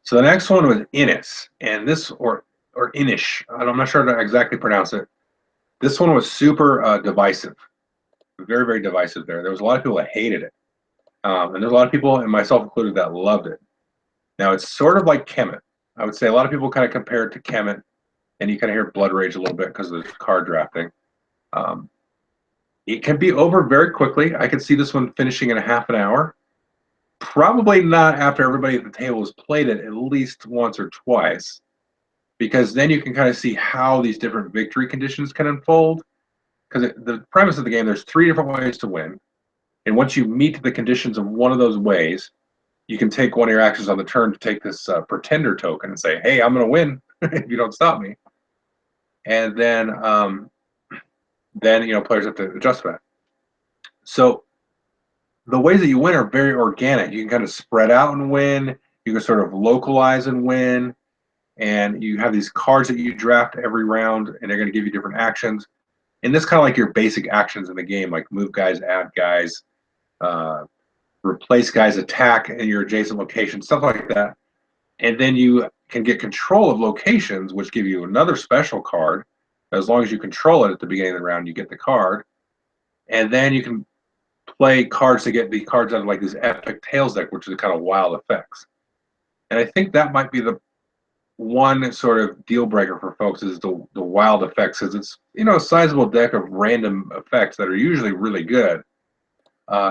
So the next one was Innis, and this or Inish. I'm not sure how to exactly pronounce it. This one was super divisive, very divisive. There was a lot of people that hated it, and there's a lot of people, and myself included, that loved it. Now it's sort of like Kemet. I would say a lot of people kind of compare it to Kemet, and you kind of hear Blood Rage a little bit because of the card drafting. It can be over very quickly. I could see this one finishing in a half an hour. Probably not after everybody at the table has played it at least once or twice, because then you can kind of see how these different victory conditions can unfold. Because the premise of the game, there's 3 different ways to win. And once you meet the conditions of one of those ways, you can take one of your actions on the turn to take this pretender token and say, hey, I'm going to win if you don't stop me. And then players have to adjust that. So the ways that you win are very organic. You can kind of spread out and win. You can sort of localize and win. And you have these cards that you draft every round, and they're going to give you different actions. And this kind of like your basic actions in the game, like move guys, add guys, replace guys, attack in your adjacent location, stuff like that. And then you can get control of locations, which give you another special card. As long as you control it at the beginning of the round, you get the card. And then you can play cards to get the cards out of like this epic tails deck, which is kind of wild effects. And I think that might be the one sort of deal breaker for folks is the wild effects, because it's a sizable deck of random effects that are usually really good.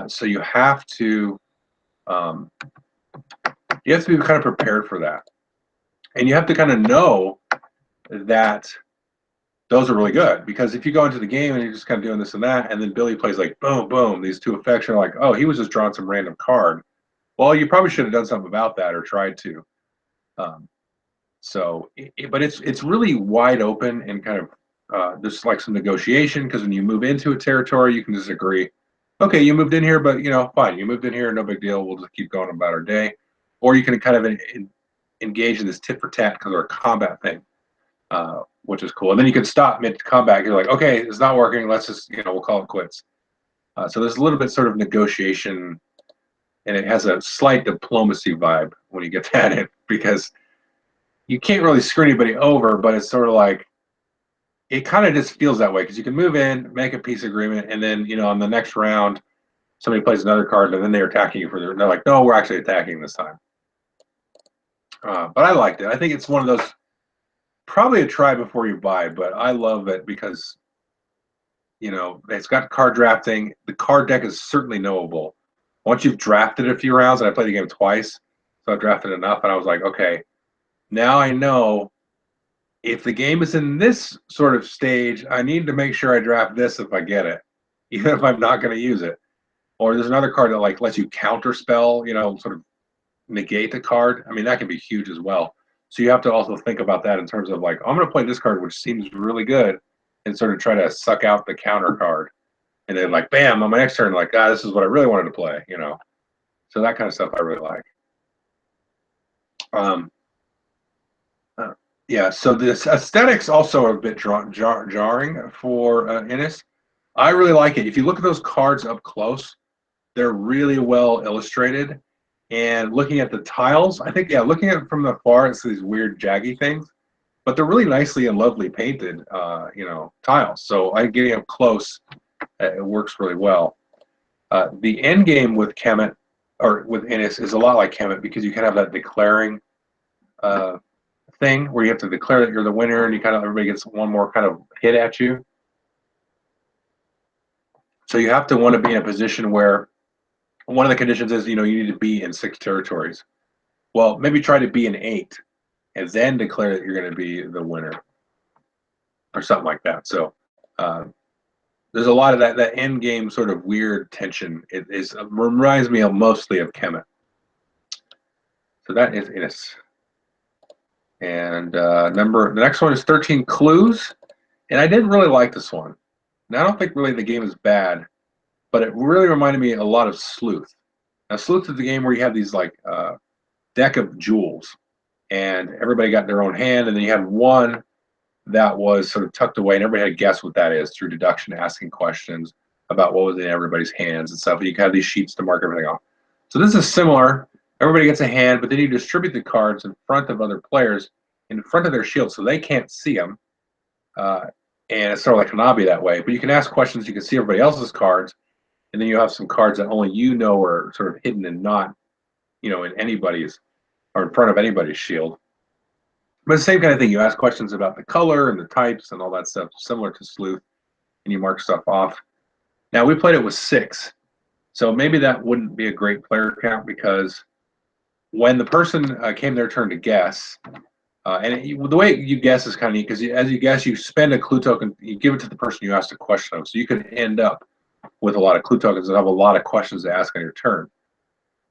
So you have to be kind of prepared for that, and you have to kind of know that those are really good, because if you go into the game and you're just kind of doing this and that, and then Billy plays like boom boom, these 2 effects, you're like, oh, he was just drawing some random card. Well, you probably should have done something about that or tried to. But it's really wide open, and kind of there's like some negotiation, because when you move into a territory, you can just agree, okay, you moved in here, but fine, you moved in here, no big deal, we'll just keep going about our day. Or you can kind of engage in this tit for tat because of our combat thing, which is cool. And then you can stop mid combat. You're like, okay, it's not working. Let's just we'll call it quits. So there's a little bit sort of negotiation, and it has a slight diplomacy vibe when you get at it, because you can't really screw anybody over, but it's sort of like, it kind of just feels that way, because you can move in, make a peace agreement, and then on the next round, somebody plays another card, and then they're attacking you and they're like, no, we're actually attacking this time. But I liked it. I think it's one of those, probably a try before you buy, but I love it because it's got card drafting. The card deck is certainly knowable. Once you've drafted a few rounds, and I played the game twice, so I drafted enough, and I was like, okay, now I know if the game is in this sort of stage, I need to make sure I draft this if I get it, even if I'm not going to use it. Or there's another card that like lets you counter spell, you know, sort of negate the card. I mean, that can be huge as well. So you have to also think about that in terms of like, I'm going to play this card, which seems really good, and sort of try to suck out the counter card. And then like, bam, on my next turn, like, this is what I really wanted to play, you know. So that kind of stuff I really like. Yeah, so this aesthetics also are a bit jarring for Innis. I really like it. If you look at those cards up close, they're really well illustrated. And looking at the tiles, I think, yeah, looking at it from the far, it's these weird jaggy things, but they're really nicely and lovely painted, you know, tiles. So I getting up close, it works really well. The end game with Kemet, or with Innis, is a lot like Kemet because you kind of have that declaring thing where you have to declare that you're the winner, and you kind of everybody gets one more kind of hit at you. So you have to want to be in a position where one of the conditions is, you know, you need to be in 6 territories. Well, maybe try to be in 8 and then declare that you're going to be the winner or something like that. So there's a lot of that end game sort of weird tension. It reminds me mostly of Kemet. So that is Innis. And the next one is 13 Clues. And I didn't really like this one. Now, I don't think really the game is bad, but it really reminded me a lot of Sleuth. Now, Sleuth is the game where you have these like deck of jewels, and everybody got their own hand, and then you had one that was sort of tucked away, and everybody had to guess what that is through deduction, asking questions about what was in everybody's hands and stuff. And you have these sheets to mark everything off. So this is similar. Everybody gets a hand, but then you distribute the cards in front of other players, in front of their shield, so they can't see them. And it's sort of like Hanabi that way. But you can ask questions. You can see everybody else's cards, and then you have some cards that only you know are sort of hidden and not, you know, in anybody's or in front of anybody's shield. But the same kind of thing. You ask questions about the color and the types and all that stuff, similar to Sleuth, and you mark stuff off. Now, we played it with 6, so maybe that wouldn't be a great player count because when the person came their turn to guess, the way you guess is kind of neat because as you guess, you spend a clue token, you give it to the person you asked a question of. So you could end up with a lot of clue tokens and have a lot of questions to ask on your turn.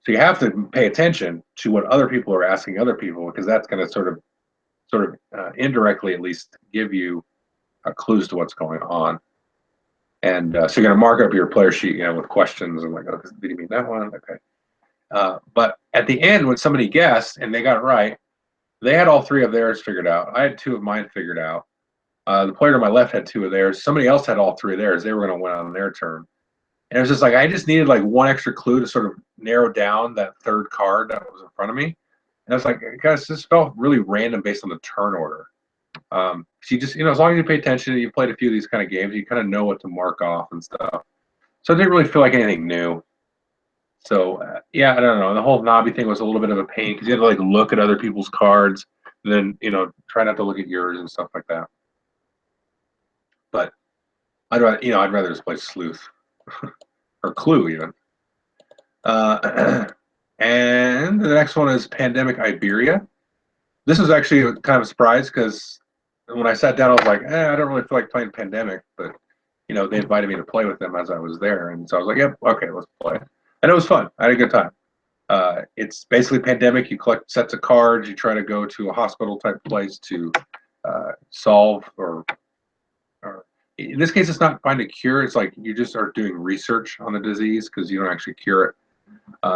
So you have to pay attention to what other people are asking other people because that's going to sort of indirectly at least give you clues to what's going on. And so you're going to mark up your player sheet, you know, with questions and like, oh, did you mean that one? Okay. But at the end, when somebody guessed and they got it right, they had all 3 of theirs figured out. I had 2 of mine figured out. The player to my left had 2 of theirs. Somebody else had all 3 of theirs. They were going to win on their turn. And it was just like I just needed like one extra clue to sort of narrow down that 3rd card that was in front of me. And I was like, guys, this felt really random based on the turn order. So you just, you know, as long as you pay attention and you played a few of these kind of games, you kind of know what to mark off and stuff. So it didn't really feel like anything new. So yeah, I don't know. The whole Nabi thing was a little bit of a pain because you had to like look at other people's cards, and then, you know, try not to look at yours and stuff like that. But I'd rather just play Sleuth or Clue even. And the next one is Pandemic Iberia. This was actually kind of a surprise because when I sat down, I was like, I don't really feel like playing Pandemic, but you know, they invited me to play with them as I was there, and so I was like, yep, okay, let's play. And it was fun. I had a good time. It's basically Pandemic. You collect sets of cards. You try to go to a hospital type place to solve or in this case, it's not find a cure. It's like you just are doing research on the disease because you don't actually cure it.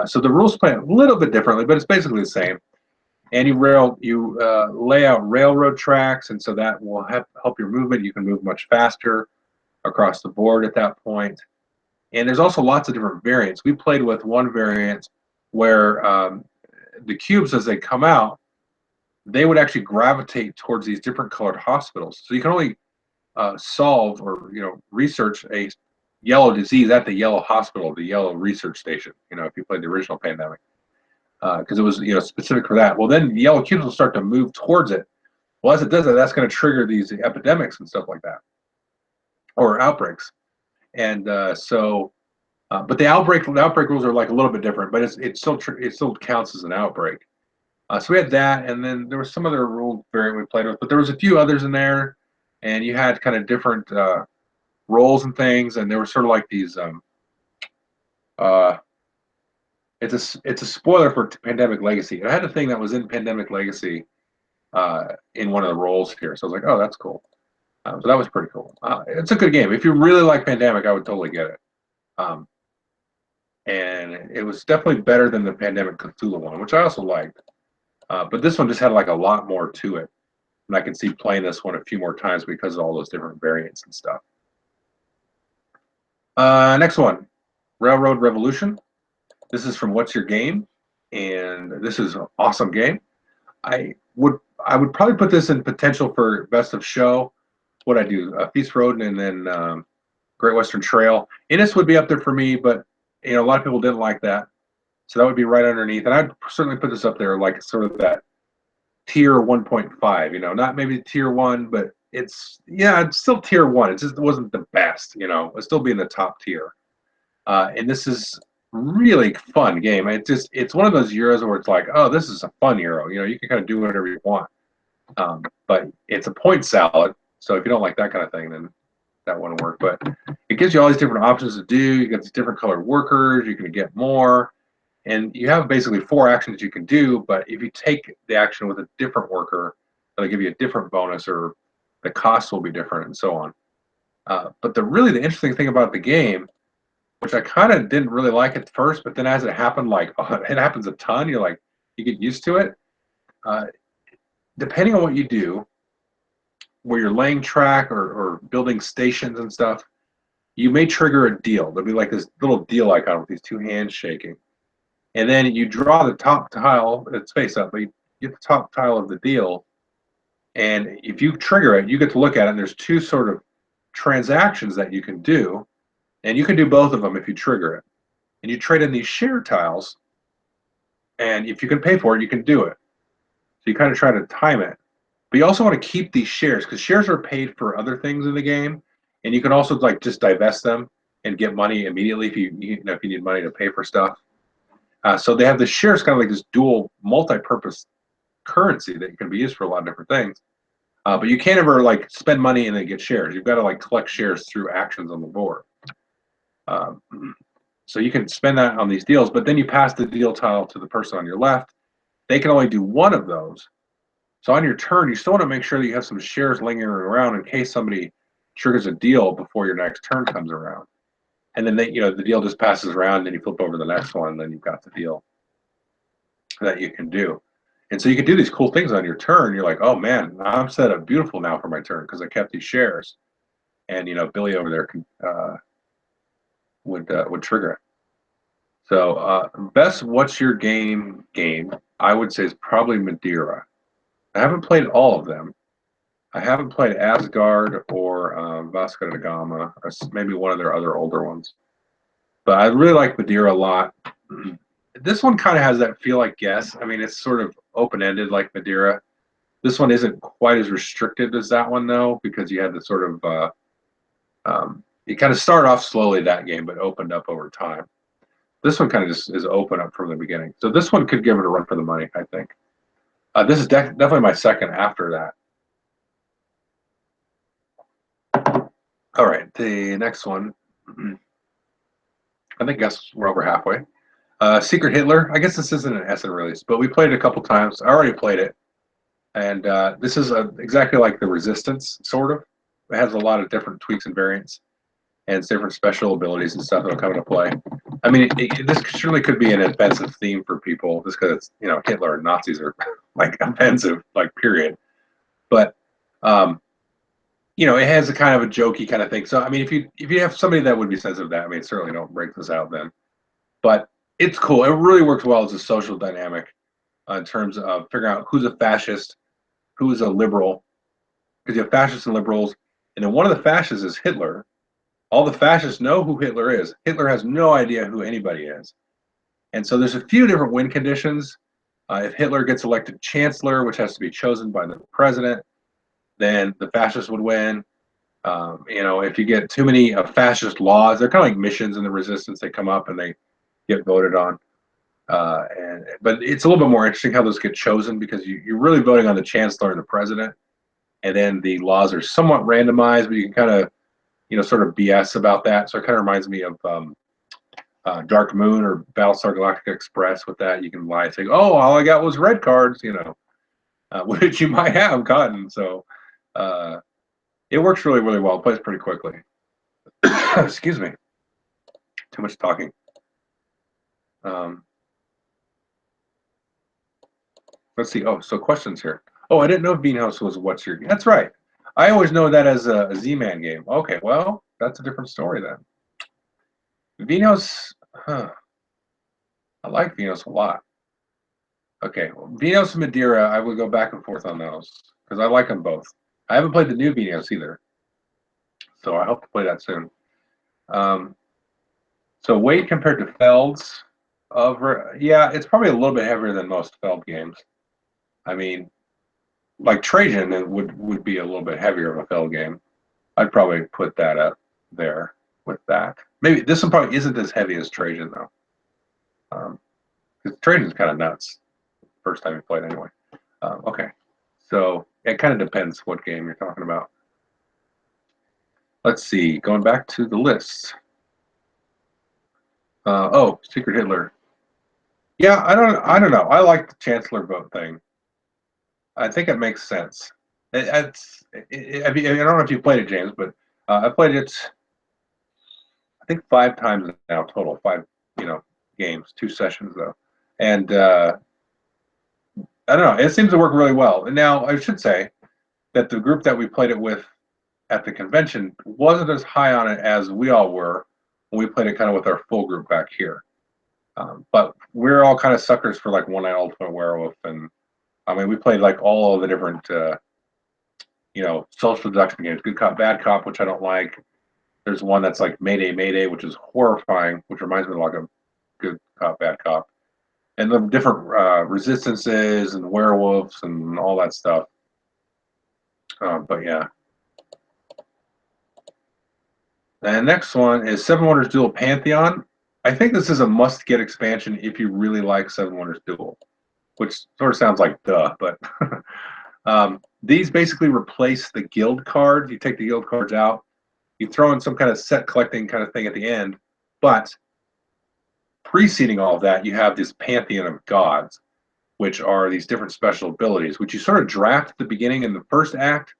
So the rules play a little bit differently, but it's basically the same. And you lay out railroad tracks, and so that will help your movement. You can move much faster across the board at that point. And there's also lots of different variants. We played with one variant where the cubes, as they come out, they would actually gravitate towards these different colored hospitals. So you can only solve or, you know, research a yellow disease at the yellow hospital, the yellow research station, you know, if you played the original Pandemic. Because it was, you know, specific for that. Well, then the yellow cubes will start to move towards it. Well, as it does that, that's going to trigger these epidemics and stuff like that, or outbreaks. And but the outbreak rules are like a little bit different, but it still counts as an outbreak. So we had that, and then there was some other rule variant we played with, but there was a few others in there, and you had kind of different roles and things, and there were sort of like these Uh, it's a spoiler for Pandemic Legacy. I had a thing that was in Pandemic Legacy in one of the roles here, so I was like, oh, that's cool. So that was pretty cool. It's a good game. If you really like Pandemic, I would totally get it. Um, and it was definitely better than the Pandemic Cthulhu one, which I also liked. But this one just had like a lot more to it, and I can see playing this one a few more times because of all those different variants and stuff. Next one, Railroad Revolution. This is from What's Your Game, and this is an awesome game. I would probably put this in potential for best of show. What I do, Feast for Odin, and then Great Western Trail. Innis would be up there for me, but a lot of people didn't like that, so that would be right underneath. And I'd certainly put this up there, like sort of that tier 1.5. Not maybe tier 1, but it's still tier 1. It wasn't the best. It'll still be in the top tier. And this is really fun game. It's one of those Euros where it's like, oh, this is a fun Euro. You can kind of do whatever you want. But it's a point salad, so if you don't like that kind of thing, then that wouldn't work. But it gives you all these different options to do. You get these different colored workers. You can get more, and you have basically 4 actions you can do. But if you take the action with a different worker, it'll give you a different bonus, or the cost will be different, and so on. But the interesting thing about the game, which I kind of didn't really like at first, but then as it happened, like it happens a ton, you get used to it. Depending on what you do, where you're laying track or building stations and stuff, you may trigger a deal. There'll be like this little deal icon with these 2 hands shaking. And then you draw the top tile, it's face up, but you get the top tile of the deal. And if you trigger it, you get to look at it, and there's 2 sort of transactions that you can do. And you can do both of them if you trigger it. And you trade in these share tiles, and if you can pay for it, you can do it. So you kind of try to time it. But you also want to keep these shares, because shares are paid for other things in the game, and you can also just divest them and get money immediately if you need money to pay for stuff. So they have the shares kind of like this dual multi-purpose currency that can be used for a lot of different things. But you can't ever spend money and then get shares. You've got to collect shares through actions on the board. So you can spend that on these deals, but then you pass the deal tile to the person on your left. They can only do one of those. So on your turn, you still want to make sure that you have some shares lingering around in case somebody triggers a deal before your next turn comes around. And then the deal just passes around, and you flip over the next one, and then you've got the deal that you can do. And so you can do these cool things on your turn. You're like, oh man, I'm set up beautiful now for my turn because I kept these shares. And Billy over there can would trigger it. So best What's Your Game I would say is probably Madeira. I haven't played all of them. I haven't played Asgard or Vasco da Gama, or maybe one of their other older ones. But I really like Madeira a lot. This one kind of has that feel like Guess. I mean, it's sort of open-ended like Madeira. This one isn't quite as restricted as that one, though, because you had the sort of you kind of start off slowly that game, but opened up over time. This one kind of just is open up from the beginning. So this one could give it a run for the money, I think. This is definitely my second after that. All right, the next one. I guess we're over halfway. Secret Hitler. I guess this isn't an Essen release, but we played it a couple times. I already played it. And this is exactly like the Resistance, sort of. It has a lot of different tweaks and variants, and it's different special abilities and stuff that'll come into play. I mean, this surely could be an offensive theme for people, just because Hitler and Nazis are offensive, period. But it has a kind of a jokey kind of thing. So I mean, if you have somebody that would be sensitive to that, I mean, certainly don't break this out then. But it's cool. It really works well as a social dynamic in terms of figuring out who's a fascist, who is a liberal, because you have fascists and liberals, and then one of the fascists is Hitler. All the fascists know who Hitler is. Hitler has no idea who anybody is. And so there's a few different win conditions. If Hitler gets elected chancellor, which has to be chosen by the president, then the fascists would win. If you get too many fascist laws, they're kind of like missions in the Resistance. They come up and they get voted on. But it's a little bit more interesting how those get chosen, because you're really voting on the chancellor and the president. And then the laws are somewhat randomized, but you can kind of, sort of BS about that. So it kind of reminds me of Dark Moon or Battlestar Galactica Express with that. You can lie and say, oh, all I got was red cards, you know, which you might have gotten. So it works really, really well. It plays pretty quickly. Excuse me. Too much talking. Let's see. Oh, so questions here. Oh, I didn't know Beanhouse was What's Your Game. That's right. I always know that as a Z-Man game. Okay, well, that's a different story then. Beanhouse, huh. I like Beanhouse a lot. Okay, well, Beanhouse and Madeira, I would go back and forth on those because I like them both. I haven't played the new Beanhouse either, so I hope to play that soon. So weight compared to Feld's, yeah, it's probably a little bit heavier than most Feld games. I mean, like Trajan, it would be a little bit heavier of a Feld game. I'd probably put that up there with that. Maybe this one probably isn't as heavy as Trajan though, because Trajan's kind of nuts. First time you played anyway. Okay, so it kind of depends what game you're talking about. Let's see. Going back to the list. Oh, Secret Hitler. Yeah, I don't know. I like the Chancellor vote thing. I think it makes sense. I mean, I don't know if you played it, James, but I played it. I think 5 times now total. 5, games, 2 sessions though, and I don't know. It seems to work really well. And now I should say that the group that we played it with at the convention wasn't as high on it as we all were when we played it kind of with our full group back here. But we're all kind of suckers for like One Night Ultimate Werewolf, and I mean we played like all of the different social deduction games. Good Cop, Bad Cop, which I don't like. There's one that's like Mayday, Mayday, which is horrifying, which reminds me of like a Good Cop, Bad Cop, and the different resistances and werewolves and all that stuff. But yeah. And next one is Seven Wonders Duel Pantheon. I think this is a must-get expansion if you really like Seven Wonders Duel, which sort of sounds like duh, but these basically replace the guild cards. You take the guild cards out, you throw in some kind of set collecting kind of thing at the end, but preceding all of that, you have this Pantheon of Gods, which are these different special abilities, which you sort of draft at the beginning in the first act.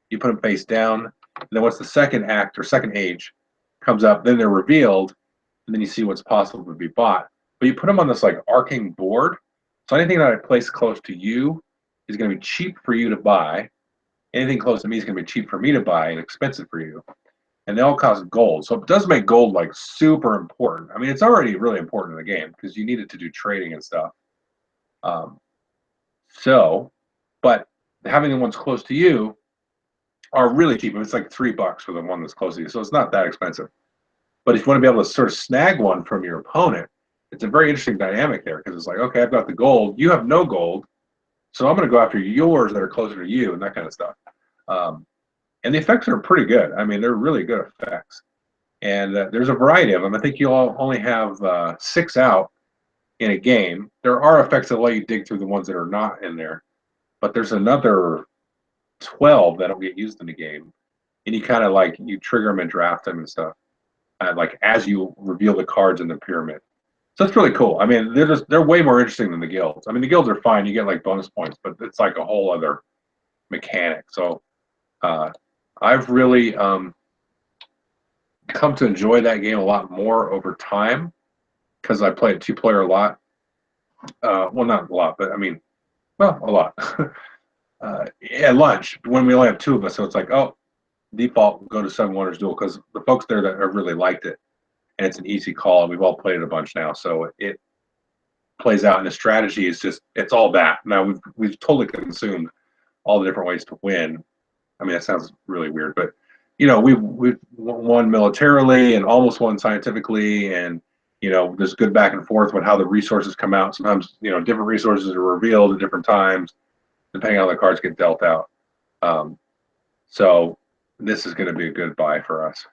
You put them face down, and then once the second act or second age comes up, then they're revealed, and then you see what's possible to be bought. But you put them on this like arcing board, so anything that I place close to you is going to be cheap for you to buy. Anything close to me is going to be cheap for me to buy and expensive for you. And they all cost gold, so it does make gold like super important. I mean, it's already really important in the game because you need it to do trading and stuff. But having the ones close to you are really cheap. It's like $3 for the one that's close to you, so it's not that expensive. But if you want to be able to sort of snag one from your opponent, it's a very interesting dynamic there because it's like, okay, I've got the gold, you have no gold, so I'm going to go after yours that are closer to you and that kind of stuff. And the effects are pretty good. I mean, they're really good effects. And there's a variety of them. I think you all only have 6 out in a game. There are effects that let you dig through the ones that are not in there, but there's another 12 that don't get used in the game. And you kind of like, you trigger them and draft them and stuff. Like as you reveal the cards in the pyramid. So that's really cool. I mean, they're way more interesting than the guilds. I mean, the guilds are fine. You get like bonus points, but it's like a whole other mechanic. So I've really come to enjoy that game a lot more over time because I played 2-player a lot. Well, not a lot, but I mean, well, a lot. At lunch when we only have 2 of us, so it's like, oh, default go to Seven Wonders Duel because the folks there that have really liked it, and it's an easy call, and we've all played it a bunch now, so it plays out. And the strategy is just it's all that. Now we've totally consumed all the different ways to win. I mean, that sounds really weird, but we've won militarily and almost won scientifically, and there's good back and forth with how the resources come out. Sometimes different resources are revealed at different times depending on how the cards get dealt out. So this is going to be a good buy for us.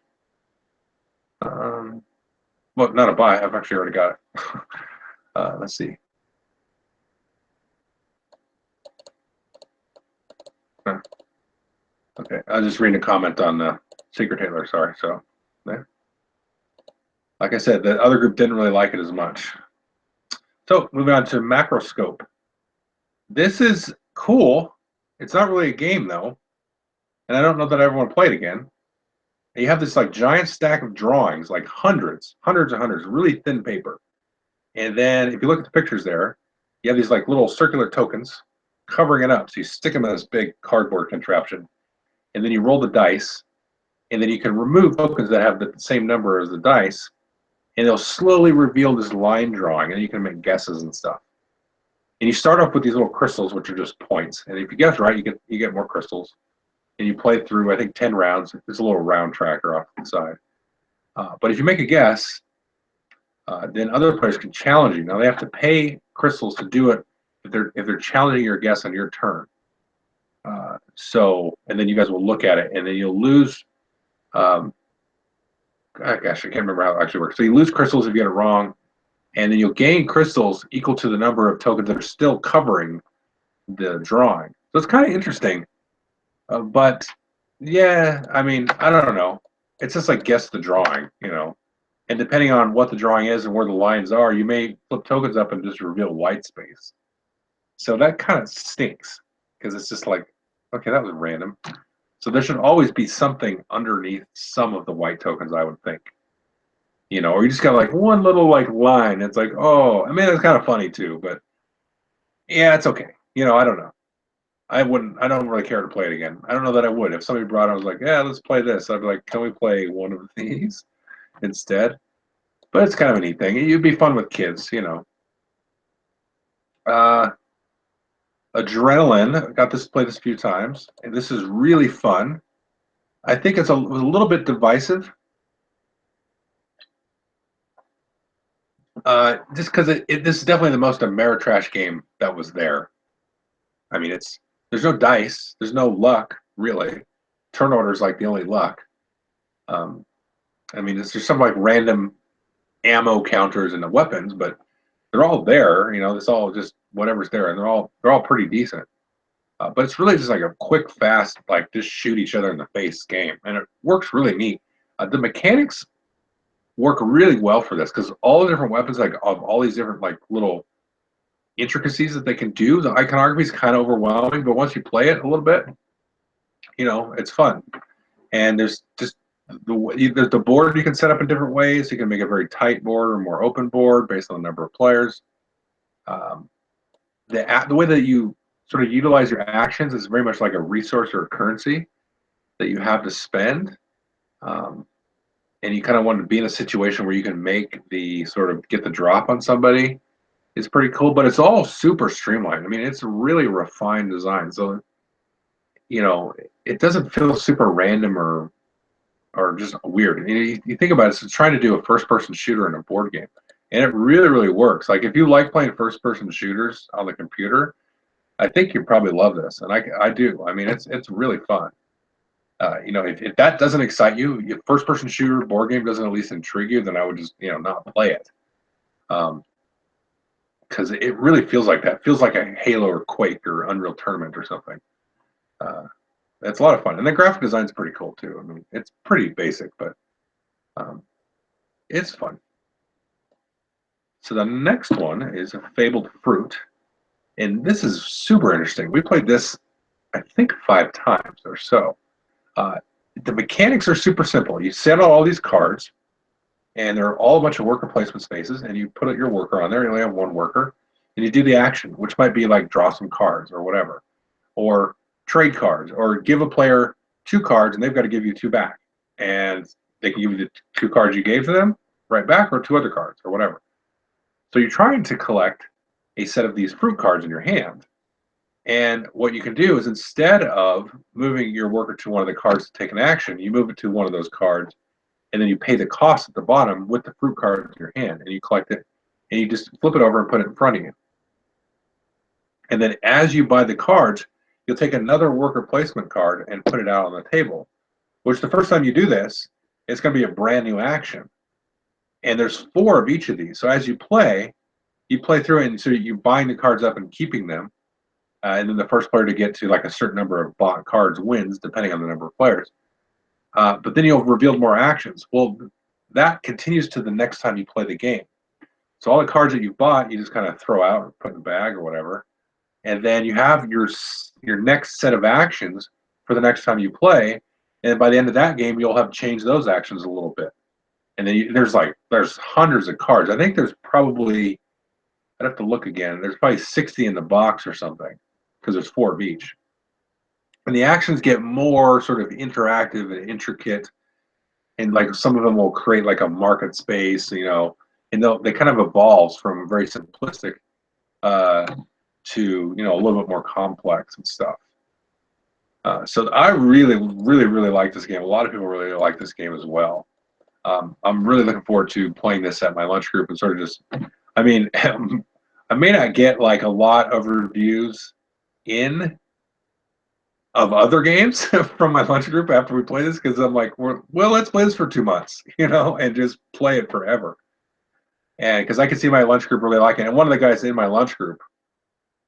Well, not a buy. I've actually already got it. Let's see. Okay, I was just reading a comment on the Secret Hitler. Sorry. So there. Like I said, the other group didn't really like it as much. So moving on to Macroscope. This is cool. It's not really a game though, and I don't know that I ever want to play it again. You have this like giant stack of drawings, like hundreds and hundreds, really thin paper. And then if you look at the pictures there, you have these like little circular tokens covering it up. So you stick them in this big cardboard contraption, and then you roll the dice, and then you can remove tokens that have the same number as the dice, and they'll slowly reveal this line drawing, and you can make guesses and stuff. And you start off with these little crystals, which are just points. And if you guess right, you get more crystals. And you play through, I think, 10 rounds. There's a little round tracker off to the side. But if you make a guess, then other players can challenge you. Now they have to pay crystals to do it if they're challenging your guess on your turn. And then you guys will look at it, and then you'll lose. Gosh, I can't remember how it actually works. So you lose crystals if you get it wrong, and then you'll gain crystals equal to the number of tokens that are still covering the drawing. So it's kind of interesting. But yeah, I mean, I don't know. It's just like guess the drawing, you know. And depending on what the drawing is and where the lines are, you may flip tokens up and just reveal white space. So that kind of stinks because it's just like, okay, that was random. So there should always be something underneath some of the white tokens, I would think. You know, or you just got like one little like line. It's like, oh, I mean, it's kind of funny too, but yeah, it's okay. You know, I don't know. I don't really care to play it again. I don't know that I would. If somebody brought it, I was like, yeah, let's play this. I'd be like, can we play one of these instead? But it's kind of a neat thing. It'd be fun with kids, you know. Adrenaline, got this play this a few times, and this is really fun. I think it was a little bit divisive. Just because this is definitely the most Ameritrash game that was there. I mean, there's no dice, there's no luck really. Turn order is like the only luck. I mean, it's just some like random ammo counters and the weapons, but they're all there. You know, it's all just whatever's there, and they're all pretty decent. But it's really just like a quick, fast, like just shoot each other in the face game, and it works really neat. The mechanics work really well for this because all the different weapons, like of all these different like little intricacies that they can do, the iconography is kind of overwhelming. But once you play it a little bit, you know, it's fun. And there's just the board you can set up in different ways. You can make a very tight board or more open board based on the number of players. The way that you sort of utilize your actions is very much like a resource or a currency that you have to spend. And you kind of want to be in a situation where you can make the sort of get the drop on somebody. It's pretty cool, but it's all super streamlined. I mean, it's a really refined design. So, you know, it doesn't feel super random or just weird. You think about it, it's trying to do a first-person shooter in a board game, and it really, really works. Like if you like playing first-person shooters on the computer, I think you probably love this, and I do. I mean, it's really fun. You know, if that doesn't excite you, if first-person shooter board game doesn't at least intrigue you, then I would just not play it. Because it really feels like that. It feels like a Halo or Quake or Unreal Tournament or something. It's a lot of fun, and the graphic design is pretty cool too. I mean, it's pretty basic, but it's fun. So the next one is a Fabled Fruit, and this is super interesting. We played this, I think, 5 times or so. The mechanics are super simple. You set out all these cards, and they're all a bunch of worker placement spaces, and you put your worker on there. You only have one worker, and you do the action, which might be like draw some cards or whatever, or trade cards, or give a player 2 cards, and they've got to give you 2 back, and they can give you the 2 cards you gave to them right back, or 2 other cards, or whatever. So you're trying to collect a set of these fruit cards in your hand. And what you can do is instead of moving your worker to one of the cards to take an action, you move it to one of those cards, and then you pay the cost at the bottom with the fruit card in your hand, and you collect it, and you just flip it over and put it in front of you. And then as you buy the cards, you'll take another worker placement card and put it out on the table, which the first time you do this, it's going to be a brand new action. And there's 4 of each of these. So as you play through it, and so you're buying the cards up and keeping them. And then the first player to get to like a certain number of bought cards wins, depending on the number of players. But then you'll reveal more actions. Well, that continues to the next time you play the game. So all the cards that you bought, you just kind of throw out or put in the bag or whatever, and then you have your next set of actions for the next time you play. And by the end of that game, you'll have changed those actions a little bit. And then there's hundreds of cards. I think there's probably, I'd have to look again. There's probably 60 in the box or something, because there's 4 of each. And the actions get more sort of interactive and intricate, and like some of them will create like a market space, you know, and they kind of evolves from very simplistic to, you know, a little bit more complex and stuff. So I really, really, really like this game. A lot of people really like this game as well. I'm really looking forward to playing this at my lunch group and sort of just, I mean, I may not get like a lot of reviews of other games from my lunch group after we play this, because I'm like, well, let's play this for 2 months, you know, and just play it forever. And because I can see my lunch group really liking it. And one of the guys in my lunch group,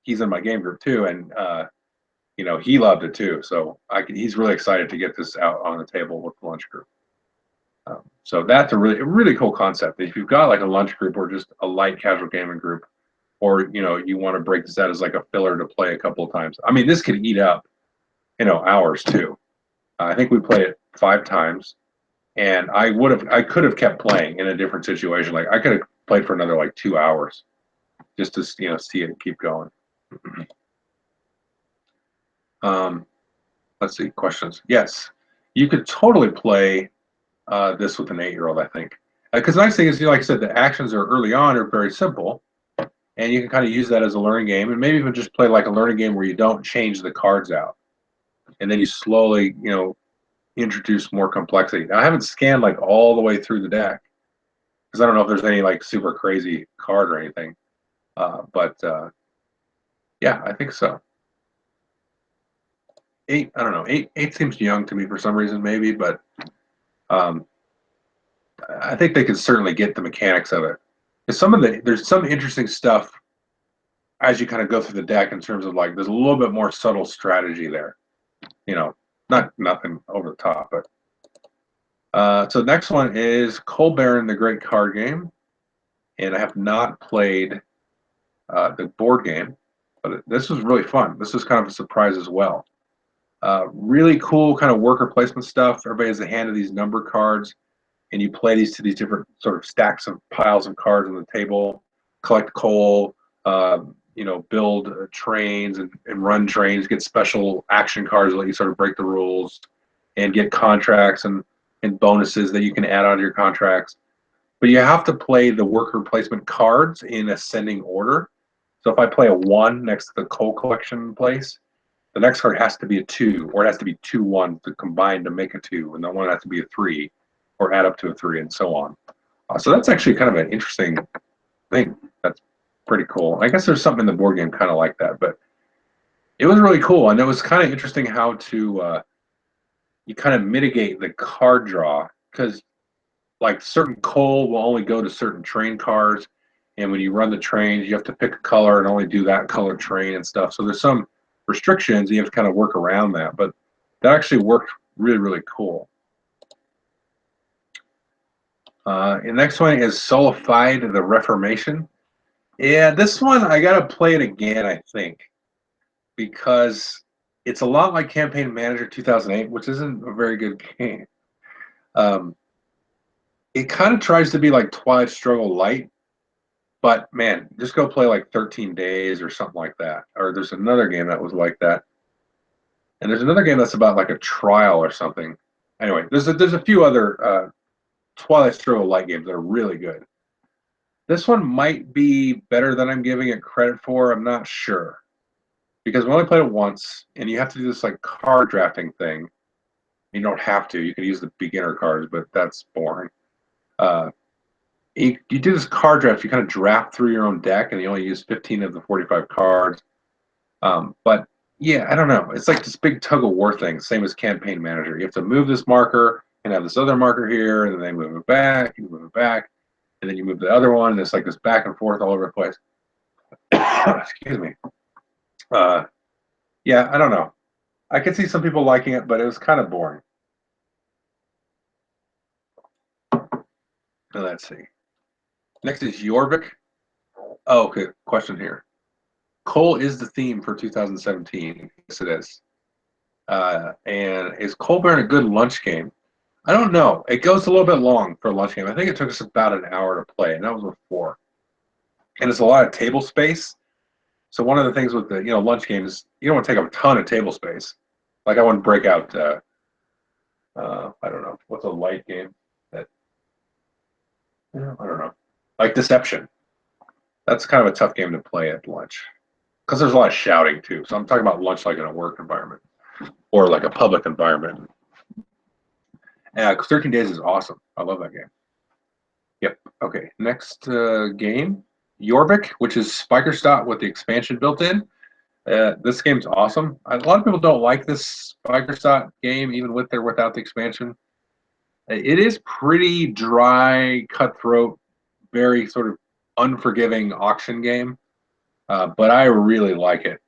he's in my game group too, and you know, he loved it too. So he's really excited to get this out on the table with the lunch group. So that's a really cool concept. If you've got like a lunch group or just a light casual gaming group, or you know, you want to break this out as like a filler to play a couple of times. I mean, this could eat up, you know, hours too. I think we played it 5 times, and I could have kept playing in a different situation. Like I could have played for another like 2 hours just to, you know, see it and keep going. Let's see, questions. Yes, you could totally play this with an 8-year-old, I think. Because the nice thing is, you know, like I said, the actions are early on are very simple, and you can kind of use that as a learning game, and maybe even just play like a learning game where you don't change the cards out, and then you slowly, you know, introduce more complexity. Now, I haven't scanned like all the way through the deck because I don't know if there's any like super crazy card or anything, but yeah, I think so. 8, I don't know. 8 seems young to me for some reason, maybe, but I think they could certainly get the mechanics of it. There's some interesting stuff as you kind of go through the deck in terms of like there's a little bit more subtle strategy there. You know, nothing over the top, but so the next one is Coal Baron, the Great Card Game, and I have not played the board game, but this was really fun. This was kind of a surprise as well. Really cool kind of worker placement stuff. Everybody has a hand of these number cards, and you play these to these different sort of stacks of piles of cards on the table, collect coal, you know, build trains and run trains, get special action cards that let you sort of break the rules, and get contracts and bonuses that you can add on to your contracts. But you have to play the worker placement cards in ascending order. So if I play a 1 next to the coal collection place, the next card has to be a 2, or it has to be 2 1s to combine to make a 2, and the one has to be a 3, or add up to a 3, and so on. So that's actually kind of an interesting thing. That's pretty cool. I guess there's something in the board game kind of like that, but it was really cool, and it was kind of interesting how to you kind of mitigate the card draw, because like certain coal will only go to certain train cars, and when you run the trains, you have to pick a color and only do that color train and stuff. So there's some restrictions, and you have to kind of work around that, but that actually worked really, really cool. The next one is Solidified the Reformation. Yeah, this one I gotta play it again, I think, because it's a lot like Campaign Manager 2008, which isn't a very good game. It kind of tries to be like Twilight Struggle Light, but man, just go play like 13 Days or something like that. Or there's another game that was like that, and there's another game that's about like a trial or something. Anyway, there's a few other Twilight Struggle Light games that are really good. This one might be better than I'm giving it credit for. I'm not sure, because we only played it once, and you have to do this like card drafting thing. You don't have to. You can use the beginner cards, but that's boring. You do this card draft. You kind of draft through your own deck, and you only use 15 of the 45 cards. But yeah, I don't know. It's like this big tug of war thing, same as Campaign Manager. You have to move this marker and have this other marker here, and then they move it back, you move it back, and then you move the other one, and it's like this back and forth all over the place. Excuse me. Yeah, I don't know. I could see some people liking it, but it was kind of boring. Let's see. Next is Yorvik. Oh, okay. Question here. Coal is the theme for 2017. Yes, it is. And is Coal Baron a good lunch game? I don't know. It goes a little bit long for a lunch game. I think it took us about an hour to play, and that was with 4. And it's a lot of table space. So one of the things with the lunch games, you don't want to take up a ton of table space. Like I wouldn't break out. I don't know what's a light game that I don't know, like Deception. That's kind of a tough game to play at lunch because there's a lot of shouting too. So I'm talking about lunch like in a work environment or like a public environment. 13 Days is awesome. I love that game. Yep. Okay. Next game, Yorvik, which is Spikerstadt with the expansion built in. This game's awesome. A lot of people don't like this Spikerstadt game, even with or without the expansion. It is pretty dry, cutthroat, very sort of unforgiving auction game. But I really like it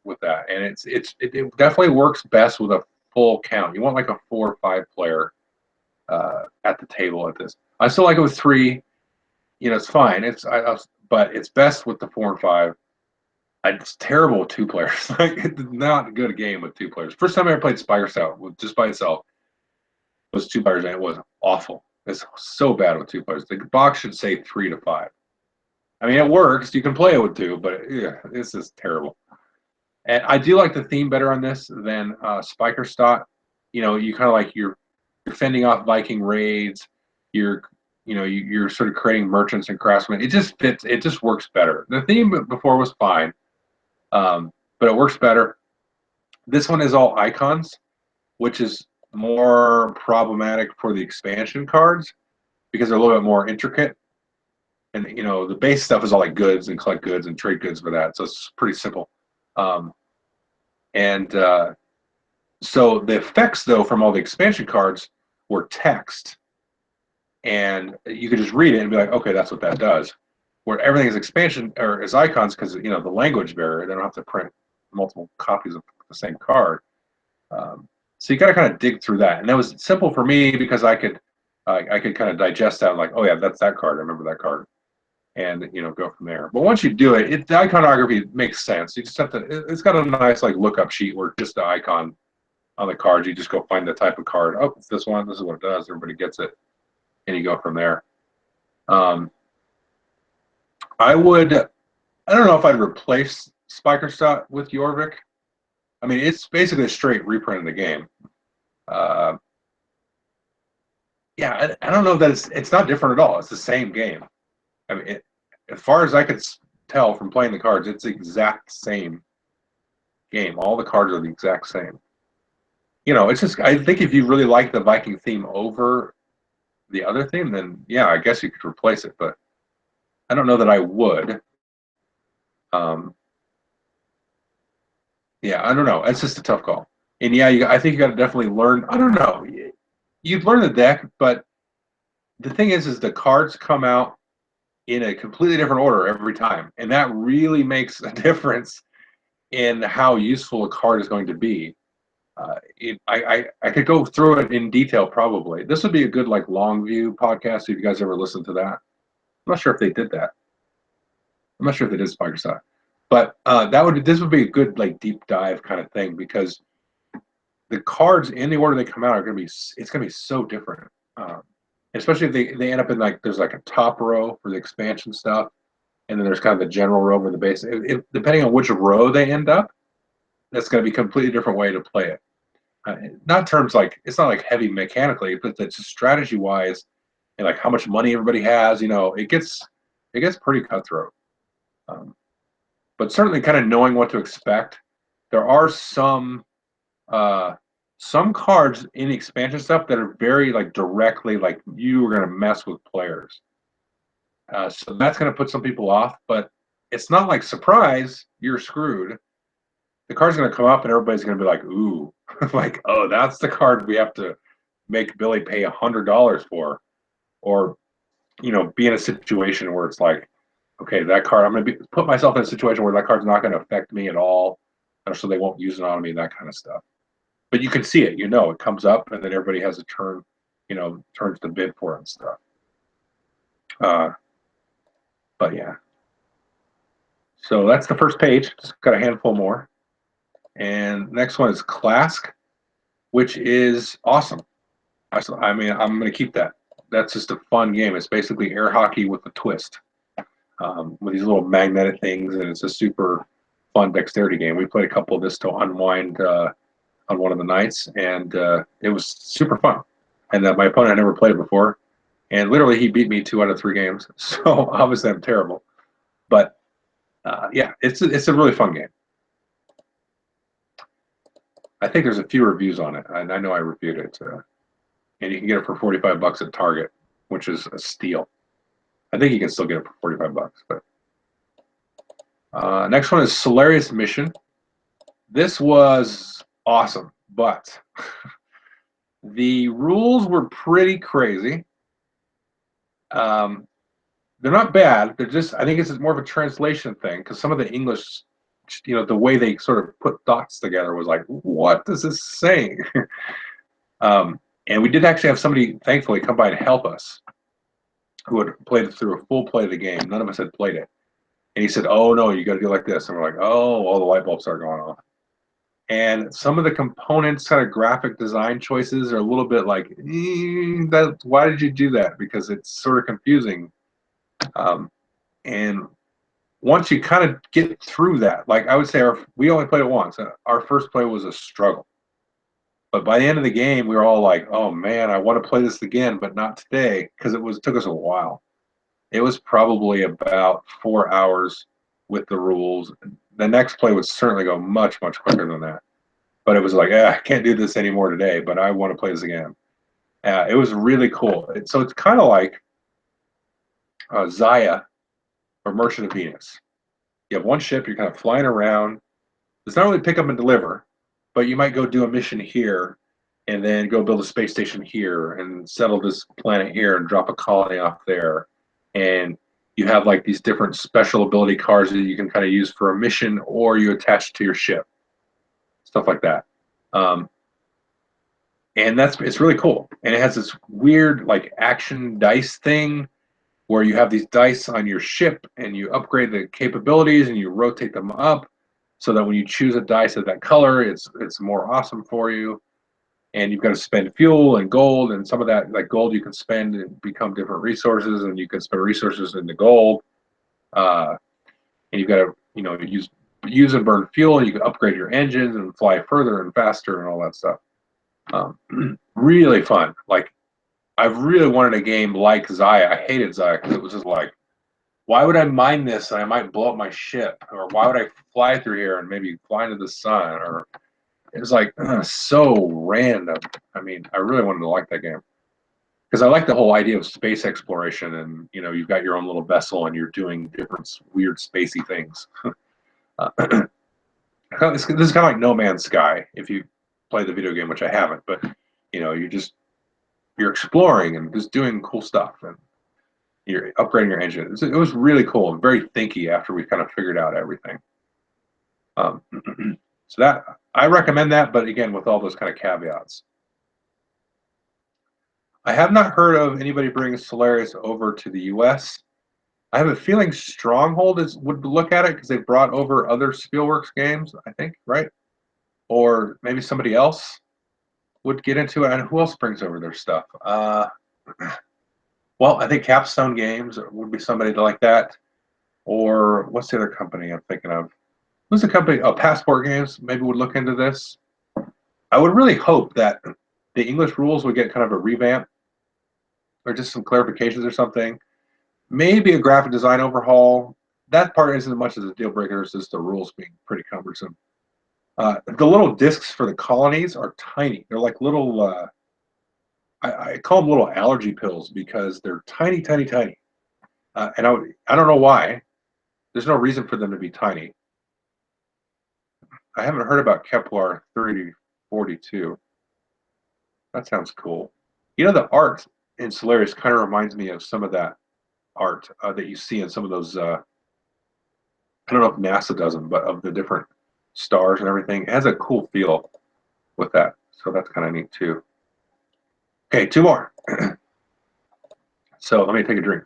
with that, and it definitely works best with a full count. You want like a 4 or 5 player at the table at this. I still like it with 3. It's fine. But it's best with the 4 and 5. It's terrible with 2 players. Like it's not a good game with 2 players. First time I ever played Spikerstadt with just by itself was 2 players, and it was awful. It's so bad with 2 players. The box should say 3 to 5. I mean, it works. You can play it with 2, but yeah, this is terrible. And I do like the theme better on this than Spikerstadt. You kind of like you're fending off Viking raids. You're sort of creating merchants and craftsmen. It just fits. It just works better. The theme before was fine, but it works better. This one is all icons, which is more problematic for the expansion cards because they're a little bit more intricate. And the base stuff is all like goods and collect goods and trade goods for that, so it's pretty simple. And so the effects though from all the expansion cards were text, and you could just read it and be like, okay, that's what that does. Where everything is expansion or is icons because the language barrier, they don't have to print multiple copies of the same card. So you got to kind of dig through that, and that was simple for me because I could kind of digest that, like, oh yeah, that's that card. I remember that card. And go from there. But once you do it, the iconography makes sense. You just have to. It's got a nice like lookup sheet where just the icon on the card. You just go find the type of card. Oh, it's this one. This is what it does. Everybody gets it, and you go from there. I would. I don't know if I'd replace Spikerstadt with Yorvik. I mean, it's basically a straight reprint of the game. Yeah, I don't know that it's not different at all. It's the same game. I mean, as far as I could tell from playing the cards, it's the exact same game. All the cards are the exact same. It's just, I think if you really like the Viking theme over the other theme, then yeah, I guess you could replace it, but I don't know that I would. Yeah, I don't know. It's just a tough call. And yeah, I think you got to definitely learn. I don't know. You'd learn the deck, but the thing is the cards come out in a completely different order every time, and that really makes a difference in how useful a card is going to be. I could go through it in detail probably. This would be a good like long view podcast if you guys ever listened to that. I'm not sure if they did that. I'm not sure if they did Spikerstadt, but this would be a good like deep dive kind of thing because the cards in the order they come out are it's gonna be so different. Especially if they end up in like there's like a top row for the expansion stuff, and then there's kind of the general row for the base. Depending on which row they end up, that's going to be a completely different way to play it. Not terms like it's not like heavy mechanically, but it's just strategy wise and like how much money everybody has. It gets pretty cutthroat. But certainly, kind of knowing what to expect. There are some cards in the expansion stuff that are very like directly like you are going to mess with players. So that's going to put some people off, but it's not like surprise, you're screwed. The card's going to come up and everybody's going to be like, ooh, like, oh, that's the card we have to make Billy pay $100 for. Or, be in a situation where it's like, okay, that card, I'm going to put myself in a situation where that card's not going to affect me at all. So they won't use it on me, that kind of stuff. But you can see it, it comes up and then everybody has a turn, turns to bid for it and stuff. But yeah. So that's the first page. Just got a handful more. And next one is Klask, which is awesome. I mean, I'm going to keep that. That's just a fun game. It's basically air hockey with a twist, with these little magnetic things, and it's a super fun dexterity game. We played a couple of this to unwind on one of the nights, and it was super fun. And my opponent had never played it before, and literally he beat me 2 out of 3 games. So obviously I'm terrible, but yeah, it's a really fun game. I think there's a few reviews on it, and I know I reviewed it, and you can get it for $45 at Target, which is a steal. I think you can still get it for $45, but next one is Solarus Mission. This was awesome, but the rules were pretty crazy. They're not bad. They're just, I think it's more of a translation thing, because some of the English, you know, the way they sort of put thoughts together was like, what is this saying? And we did actually have somebody, thankfully, come by and help us, who had played it through a full play of the game. None of us had played it. And he said, oh, no, you got to do it like this. And we're like, oh, all the light bulbs are going off. And some of the components, kind of graphic design choices, are a little bit like, why did you do that? Because it's sort of confusing. And once you kind of get through that, like I would say, we only played it once. Our first play was a struggle. But by the end of the game, we were all like, oh man, I want to play this again, but not today, because it took us a while. It was probably about 4 hours with the rules. The next play would certainly go much, much quicker than that. But it was like, I can't do this anymore today, but I want to play this again. It was really cool. So it's kind of like Zaya or Merchant of Venus. You have one ship, you're kind of flying around. It's not really pick up and deliver, but you might go do a mission here and then go build a space station here and settle this planet here and drop a colony off there. And you have like these different special ability cards that you can kind of use for a mission, or you attach to your ship, stuff like that. And it's really cool. And it has this weird like action dice thing where you have these dice on your ship and you upgrade the capabilities and you rotate them up so that when you choose a dice of that color, it's more awesome for you. And you've got to spend fuel and gold, and some of that, like gold, you can spend and become different resources, and you can spend resources into gold. And you've got to, you know, use and burn fuel, and you can upgrade your engines and fly further and faster and all that stuff. Really fun. Like, I've really wanted a game like Zaya. I hated Zaya because it was just like, why would I mine this and I might blow up my ship? Or why would I fly through here and maybe fly into the sun? Or it was like so random. I mean, I really wanted to like that game because I like the whole idea of space exploration, and you know, you've got your own little vessel and you're doing different weird spacey things. This is kind of like No Man's Sky if you play the video game, which I haven't, but you know, you're exploring and just doing cool stuff, and you're upgrading your engine. It was really cool and very thinky after we kind of figured out everything. So that, I recommend that, but again, with all those kind of caveats. I have not heard of anybody bringing Solarus over to the US. I have a feeling Stronghold would look at it because they brought over other Spielworks games, I think, right? Or maybe somebody else would get into it. And who else brings over their stuff? Well, I think Capstone Games would be somebody like that. Or what's the other company I'm thinking of? Who's the company? Oh, Passport Games maybe would look into this. I would really hope that the English rules would get kind of a revamp or just some clarifications or something. Maybe a graphic design overhaul. That part isn't as much as a deal breaker as just the rules being pretty cumbersome. The little discs for the colonies are tiny. They're like little, I call them little allergy pills because they're tiny, tiny, tiny. And I don't know why. There's no reason for them to be tiny. I haven't heard about Kepler 3042. That sounds cool. You know, the art in Solarus kind of reminds me of some of that art that you see in some of those, I don't know if NASA does them, but of the different stars and everything. It has a cool feel with that. So that's kind of neat too. Okay, 2 more. So let me take a drink.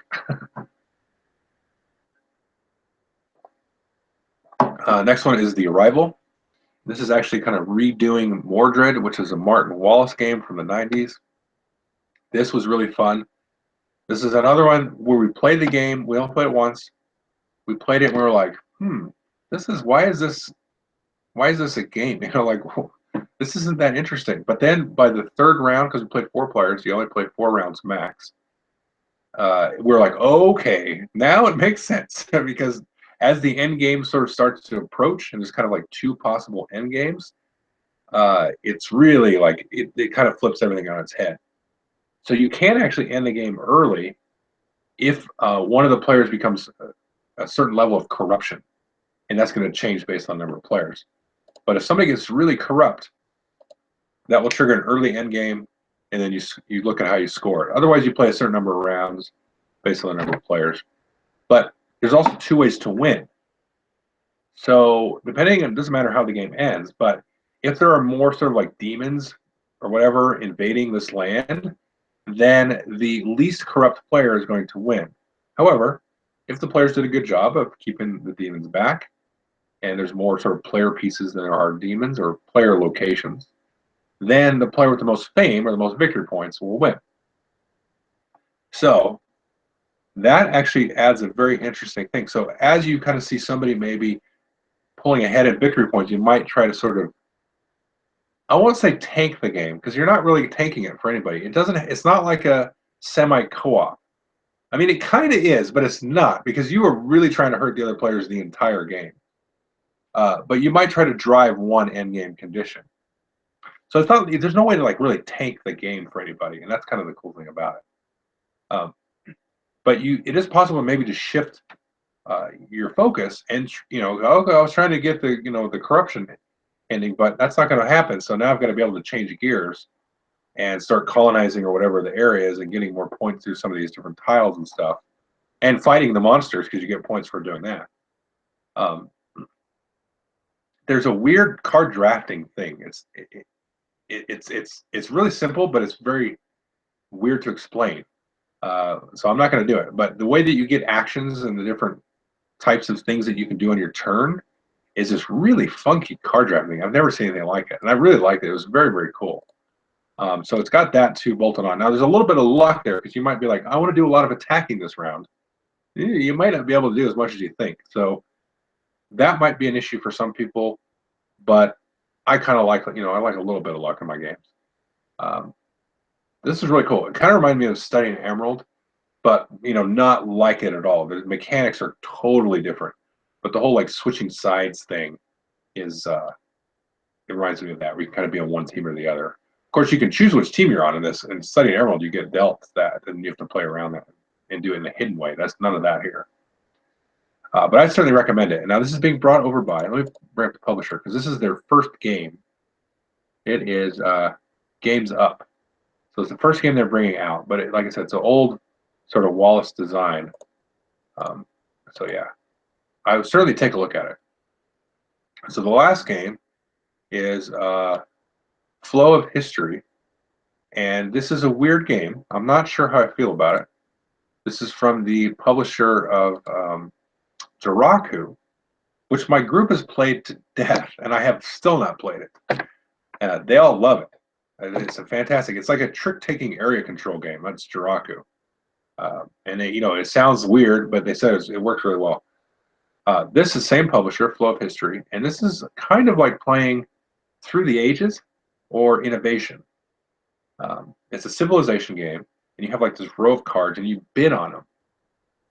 Next one is The Arrival. This is actually kind of redoing Mordred, which is a Martin Wallace game from the 90s. This was really fun. This is another one where we played the game. We only played it once. We played it and we were like, why is this a game? You know, like, this isn't that interesting. But then by the third round, because we played 4 players, you only play 4 rounds max. We're like, okay, now it makes sense because as the end game sort of starts to approach, and there's kind of like 2 possible end games, it's really like it kind of flips everything on its head. So you can actually end the game early if one of the players becomes a certain level of corruption, and that's going to change based on the number of players. But if somebody gets really corrupt, that will trigger an early end game, and then you look at how you score it. Otherwise, you play a certain number of rounds based on the number of players. But there's also 2 ways to win. So depending on, it doesn't matter how the game ends, but if there are more sort of like demons or whatever invading this land, then the least corrupt player is going to win. However, if the players did a good job of keeping the demons back, and there's more sort of player pieces than there are demons or player locations, then the player with the most fame or the most victory points will win. So that actually adds a very interesting thing. So as you kind of see somebody maybe pulling ahead at victory points, you might try to sort of, I won't say tank the game, because you're not really tanking it for anybody. It's not like a semi-co-op. I mean, it kind of is, but it's not, because you are really trying to hurt the other players the entire game. But you might try to drive one end game condition. So it's not, there's no way to like really tank the game for anybody, and that's kind of the cool thing about it. But it is possible maybe to shift your focus, and okay, I was trying to get the corruption ending, but that's not going to happen. So now I've got to be able to change gears and start colonizing or whatever the area is, and getting more points through some of these different tiles and stuff, and fighting the monsters because you get points for doing that. There's a weird card drafting thing. It's really simple, but it's very weird to explain. So I'm not going to do it. But the way that you get actions and the different types of things that you can do on your turn is this really funky card drafting. I've never seen anything like it, and I really liked it. It was very, very cool. So it's got that too bolted on. Now there's a little bit of luck there, because you might be like, I want to do a lot of attacking this round. You might not be able to do as much as you think. So that might be an issue for some people, but I kind of like, I like a little bit of luck in my games. This is really cool. It kind of reminded me of Studying Emerald, but not like it at all. The mechanics are totally different, but the whole like switching sides thing is it reminds me of that. We can kind of be on one team or the other. Of course, you can choose which team you're on in this. In Studying Emerald, you get dealt that, and you have to play around that and do it in a hidden way. That's none of that here. But I certainly recommend it. And now this is being brought over by, let me bring up the publisher, because this is their first game. It is Games Up. So it's the first game they're bringing out. But like I said, it's an old sort of Wallace design. So yeah, I would certainly take a look at it. So the last game is Flow of History. And this is a weird game. I'm not sure how I feel about it. This is from the publisher of Jiraku, which my group has played to death, and I have still not played it. They all love it. It's a fantastic. It's like a trick-taking area control game. That's Jiraku, and it sounds weird, but they said it works really well. This is the same publisher, Flow of History, and this is kind of like playing Through the Ages or Innovation. It's a civilization game, and you have like this row of cards, and you bid on them.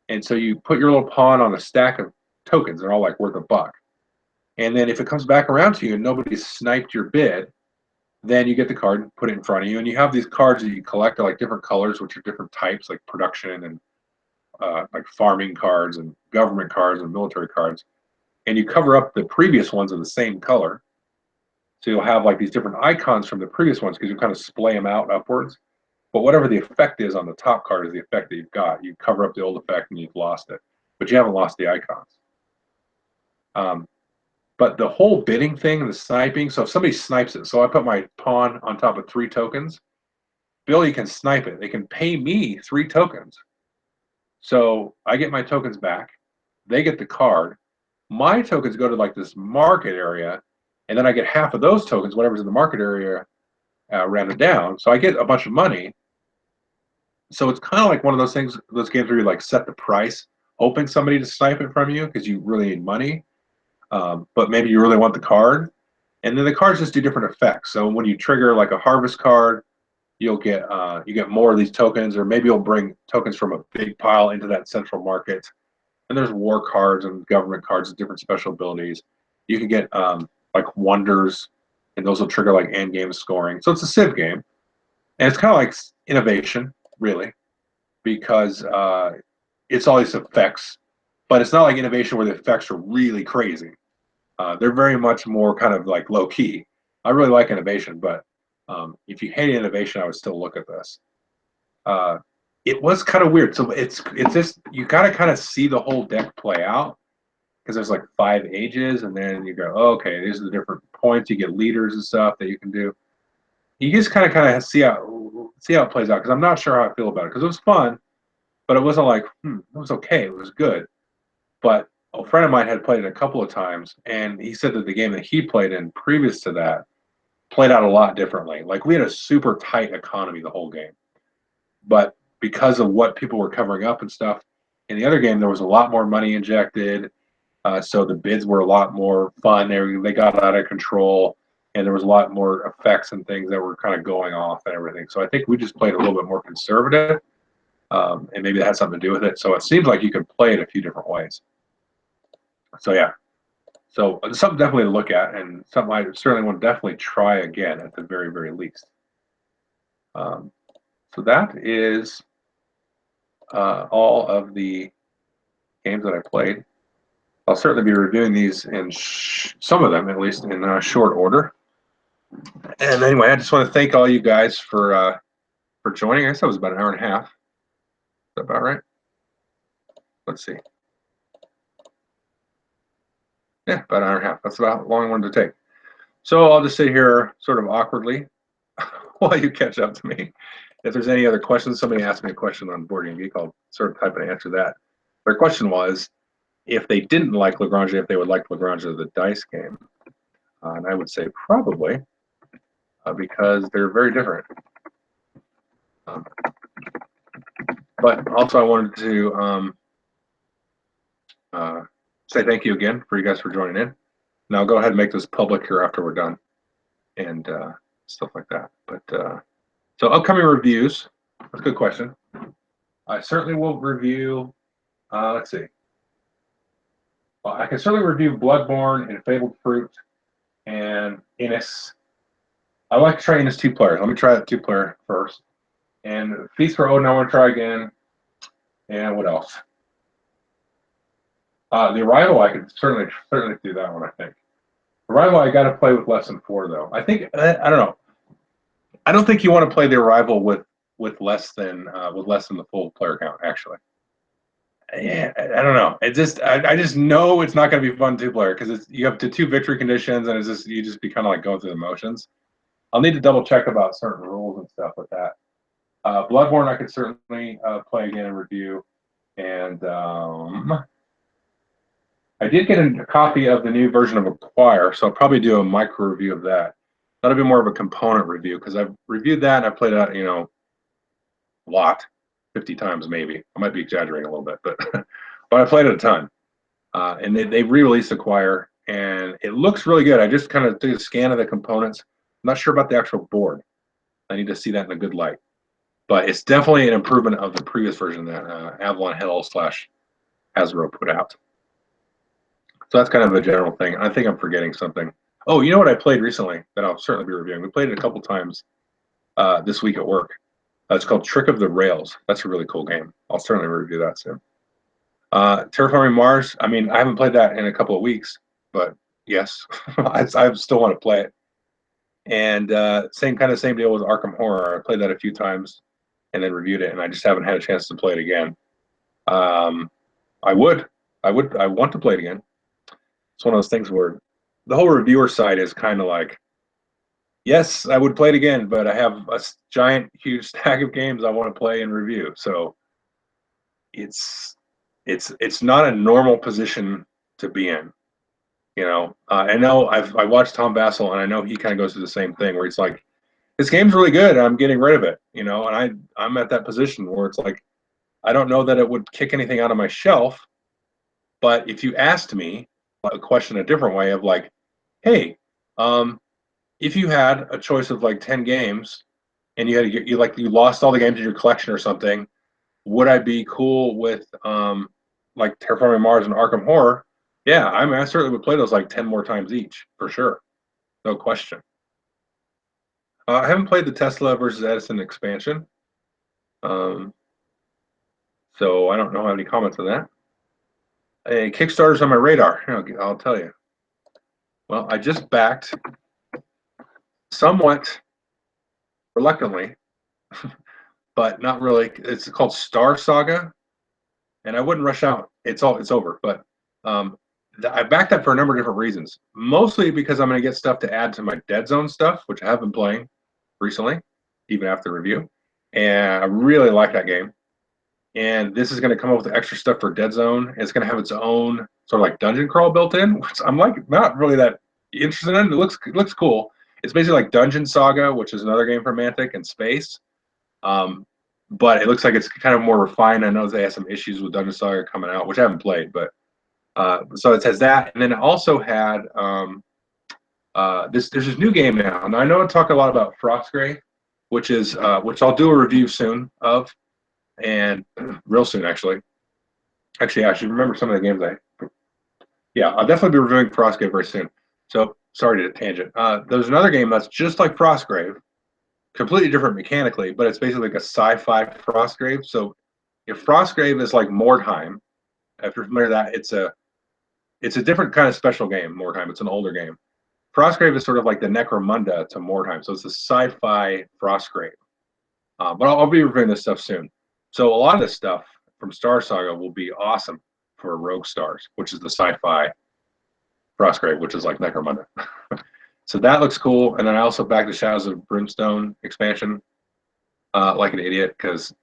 And so you put your little pawn on a stack of tokens. They're all like worth $1. And then if it comes back around to you and nobody's sniped your bid, then you get the card and put it in front of you. And you have these cards that you collect are like different colors, which are different types, like production and like farming cards and government cards and military cards. And you cover up the previous ones of the same color. So you'll have like these different icons from the previous ones, because you kind of splay them out upwards. But whatever the effect is on the top card is the effect that you've got. You cover up the old effect and you've lost it, but you haven't lost the icons. But the whole bidding thing and the sniping, so if somebody snipes it, so I put my pawn on top of 3 tokens, Billy can snipe it. They can pay me 3 tokens, So I get my tokens back. They get the card. My tokens go to like this market area, and then I get half of those tokens, whatever's in the market area, rounded down. So I get a bunch of money. So it's kind of like one of those things, those games where you like set the price, hoping somebody to snipe it from you because you really need money, but maybe you really want the card. And then the cards just do different effects. So when you trigger like a harvest card, you'll get you get more of these tokens, or maybe you'll bring tokens from a big pile into that central market. And there's war cards and government cards with different special abilities. You can get like wonders, and those will trigger like end game scoring. So it's a Civ game, and it's kind of like innovation, really, because it's all these effects, but it's not like innovation where the effects are really crazy. They're very much more kind of like low key. I really like innovation, but if you hate innovation, I would still look at this. It was kind of weird. So it's just you got to kind of see the whole deck play out because there's like 5 ages, and then you go, oh, okay, these are the different points. You get leaders and stuff that you can do. You just kind of see how it plays out because I'm not sure how I feel about it because it was fun, but it wasn't like it was okay. It was good, but a friend of mine had played it a couple of times, and he said that the game that he played in previous to that played out a lot differently. Like we had a super tight economy the whole game, but because of what people were covering up and stuff, in the other game there was a lot more money injected, so the bids were a lot more fun. They got out of control, and there was a lot more effects and things that were kind of going off and everything. So I think we just played a little bit more conservative, and maybe that had something to do with it. So it seems like you could play it a few different ways. So yeah, so something definitely to look at, and something I certainly want to definitely try again at the very, very least. So that is all of the games that I played. I'll certainly be reviewing these in some of them, at least in short order. And anyway, I just want to thank all you guys for joining. I guess that was about an hour and a half. Is that about right? Let's see. Yeah, about an hour and a half. That's about how long I wanted to take. So I'll just sit here sort of awkwardly while you catch up to me. If there's any other questions, somebody asked me a question on Board Game Geek, I'll sort of type and answer that. Their question was, if they didn't like Lagrange, if they would like Lagrange the dice game. And I would say probably, because they're very different. But also I wanted to say thank you again for you guys for joining in. Now I'll go ahead and make this public here after we're done and stuff like that. But so upcoming reviews, that's a good question. I certainly will review, let's see. Well, I can certainly review Bloodborne and Fabled Fruit and Innis. I like to try Innis 2-player. Let me try that 2-player first. And Feast for Odin, I want to try again. And what else? The Arrival, I could certainly do that one, I think. Arrival, I got to play with less than 4, though. I think, I don't know. I don't think you want to play the Arrival with less than the full player count, actually. Yeah, I don't know. It just I just know it's not going to be fun 2-player because you have the 2 victory conditions, and you just be kind of like going through the motions. I'll need to double check about certain rules and stuff with that. Bloodborne, I could certainly play again and review, and I did get a copy of the new version of Acquire, so I'll probably do a micro review of that. That'll be more of a component review because I've reviewed that and I played that, a lot. 50 times maybe. I might be exaggerating a little bit, but but I played it a ton. And they re-released Acquire, and it looks really good. I just kind of did a scan of the components. I'm not sure about the actual board. I need to see that in a good light. But it's definitely an improvement of the previous version that Avalon Hill / Hasbro put out. So that's kind of a general thing. I think I'm forgetting something. Oh, you know what I played recently that I'll certainly be reviewing? We played it a couple times this week at work. It's called Trick of the Rails. That's a really cool game. I'll certainly review that soon. Terraforming Mars. I mean, I haven't played that in a couple of weeks, but yes, I still want to play it. And same deal with Arkham Horror. I played that a few times and then reviewed it, and I just haven't had a chance to play it again. I want to play it again. It's one of those things where the whole reviewer side is kind of like, yes, I would play it again, but I have a giant, huge stack of games I want to play and review. So it's not a normal position to be in. You know, I know I watched Tom Bassel, and I know he kind of goes through the same thing where he's like, this game's really good, I'm getting rid of it. You know, and I'm at that position where it's like, I don't know that it would kick anything out of my shelf, but if you asked me a question a different way of like, hey, if you had a choice of like 10 games and you lost all the games in your collection or something, would I be cool with like Terraforming Mars and Arkham Horror? Yeah, I mean, I certainly would play those like 10 more times each for sure, no question. I haven't played the Tesla versus Edison expansion, um, so I don't know how any comments on that. Hey, Kickstarter's on my radar. I'll tell you. Well, I just backed somewhat reluctantly, but not really. It's called Star Saga, and I wouldn't rush out. It's over. But I backed that for a number of different reasons. Mostly because I'm going to get stuff to add to my Dead Zone stuff, which I have been playing recently, even after the review, and I really like that game. And this is going to come up with extra stuff for Dead Zone. It's going to have its own sort of like dungeon crawl built in, which I'm like not really that interested in. It looks cool. It's basically like Dungeon Saga, which is another game from Mantic, and Space. But it looks like it's kind of more refined. I know they have some issues with Dungeon Saga coming out, which I haven't played, but so it has that, and then it also had there's this new game now, and I know I talk a lot about Frostgrave, which I'll do a review soon of, and real soon actually. Actually, I should remember some of the games I'll definitely be reviewing Frostgrave very soon. So sorry to tangent. There's another game that's just like Frostgrave, completely different mechanically, but it's basically like a sci-fi Frostgrave. So if Frostgrave is like Mordheim, if you're familiar with that, it's a different kind of special game. Mordheim, it's an older game. Frostgrave is sort of like the Necromunda to Mordheim, so it's a sci-fi Frostgrave. But I'll be reviewing this stuff soon. So a lot of this stuff from Star Saga will be awesome for Rogue Stars, which is the sci-fi Frostgrave, which is like Necromunda. So that looks cool. And then I also backed the Shadows of Brimstone expansion like an idiot because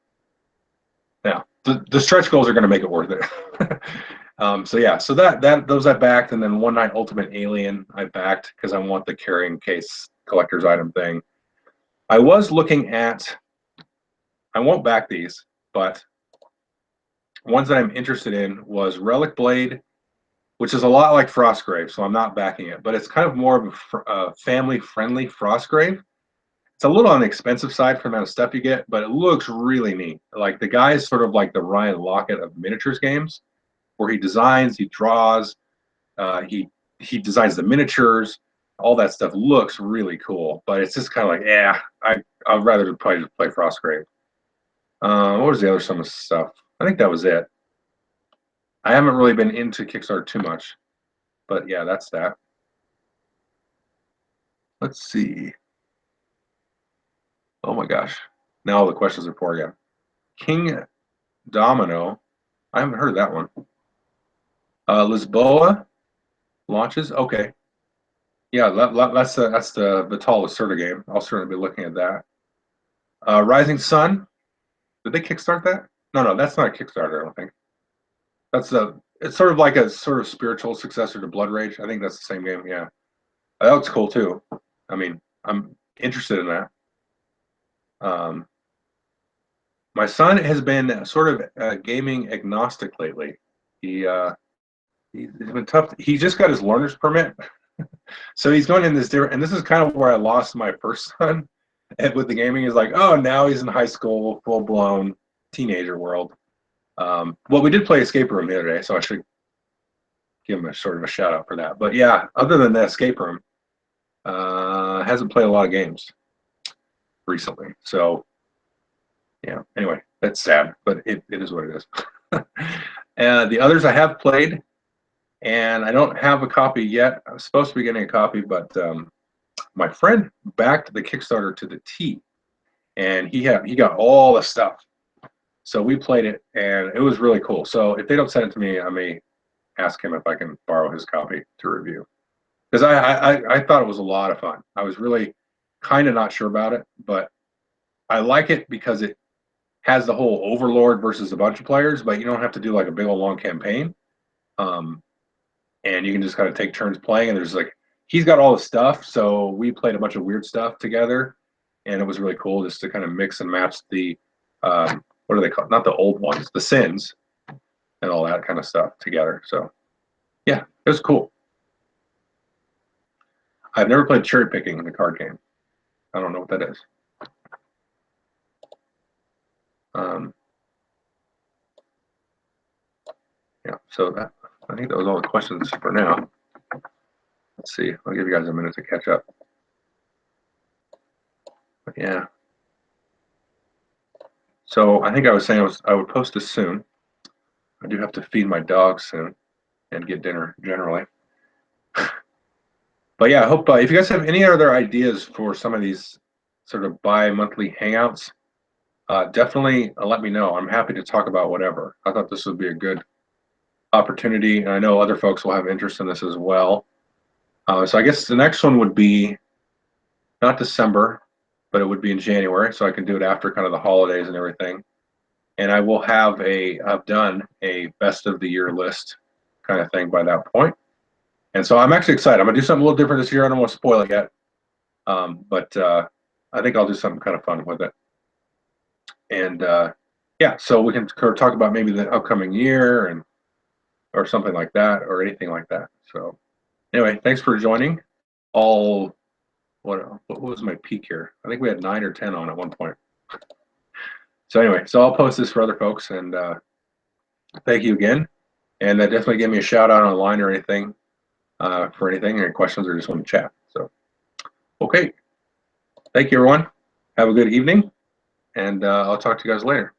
the stretch goals are going to make it worth it. So those I backed, and then One Night Ultimate Alien I backed because I want the carrying case collector's item thing. I was looking at, I won't back these, but ones that I'm interested in was Relic Blade, which is a lot like Frostgrave, so I'm not backing it, but it's kind of more of a family-friendly Frostgrave. It's a little on the expensive side for the amount of stuff you get, but it looks really neat. Like the guy is sort of like the Ryan Lockett of miniatures games, where he designs, he draws, he designs the miniatures, all that stuff looks really cool. But it's just kind of like, I'd rather probably just play Frostgrave. What was the other some of the stuff? I think that was it. I haven't really been into Kickstarter too much, but yeah, that's that. Let's see. Oh my gosh. Now all the questions are pouring in. King Domino. I haven't heard of that one. Lisboa launches. Okay. Yeah, that's the Vital Lacerda game. I'll certainly be looking at that. Rising Sun. Did they kickstart that? No, that's not a Kickstarter, I don't think. It's sort of like a sort of spiritual successor to Blood Rage. I think that's the same game, yeah. That looks cool too. I mean, I'm interested in that. My son has been sort of gaming agnostic lately. He's been tough. He just got his learner's permit, so he's going in this different. And this is kind of where I lost my first son with the gaming. Is like, oh, now he's in high school, full blown teenager world. Well, we did play Escape Room the other day, so I should give him a sort of a shout out for that. But yeah, other than the Escape Room, hasn't played a lot of games recently. So yeah, anyway, that's sad, but it is what it is. The others I have played, and I don't have a copy yet. I was supposed to be getting a copy, but my friend backed the Kickstarter to the T, and he got all the stuff. So we played it, and it was really cool. So if they don't send it to me, I may ask him if I can borrow his copy to review. Because I thought it was a lot of fun. I was really kind of not sure about it, but I like it because has the whole Overlord versus a bunch of players, but you don't have to do like a big old long campaign. And you can just kind of take turns playing. And there's like, he's got all the stuff, so we played a bunch of weird stuff together, and it was really cool just to kind of mix and match the what are they called? Not the old ones, the sins, and all that kind of stuff together. So yeah, it was cool. I've never played cherry picking in the card game. I don't know what that is. Yeah, so that, I think that was all the questions for now. Let's see. I'll give you guys a minute to catch up. But yeah. So I think I was saying I would post this soon. I do have to feed my dog soon and get dinner generally. But yeah, I hope if you guys have any other ideas for some of these sort of bi-monthly hangouts, definitely let me know. I'm happy to talk about whatever. I thought this would be a good opportunity, and I know other folks will have interest in this as well. So I guess the next one would be not December, but it would be in January, so I can do it after kind of the holidays and everything. And I will have I've done a best of the year list kind of thing by that point. And so I'm actually excited. I'm gonna do something a little different this year. I don't want to spoil it yet, but I think I'll do something kind of fun with it. And yeah, so we can talk about maybe the upcoming year and or something like that, or anything like that. So anyway, thanks for joining. What was my peak here? I think we had 9 or 10 on at one point. So anyway, so I'll post this for other folks, and thank you again. And definitely give me a shout out online or anything for anything, any questions, or just want to chat. So, okay. Thank you, everyone. Have a good evening, and I'll talk to you guys later.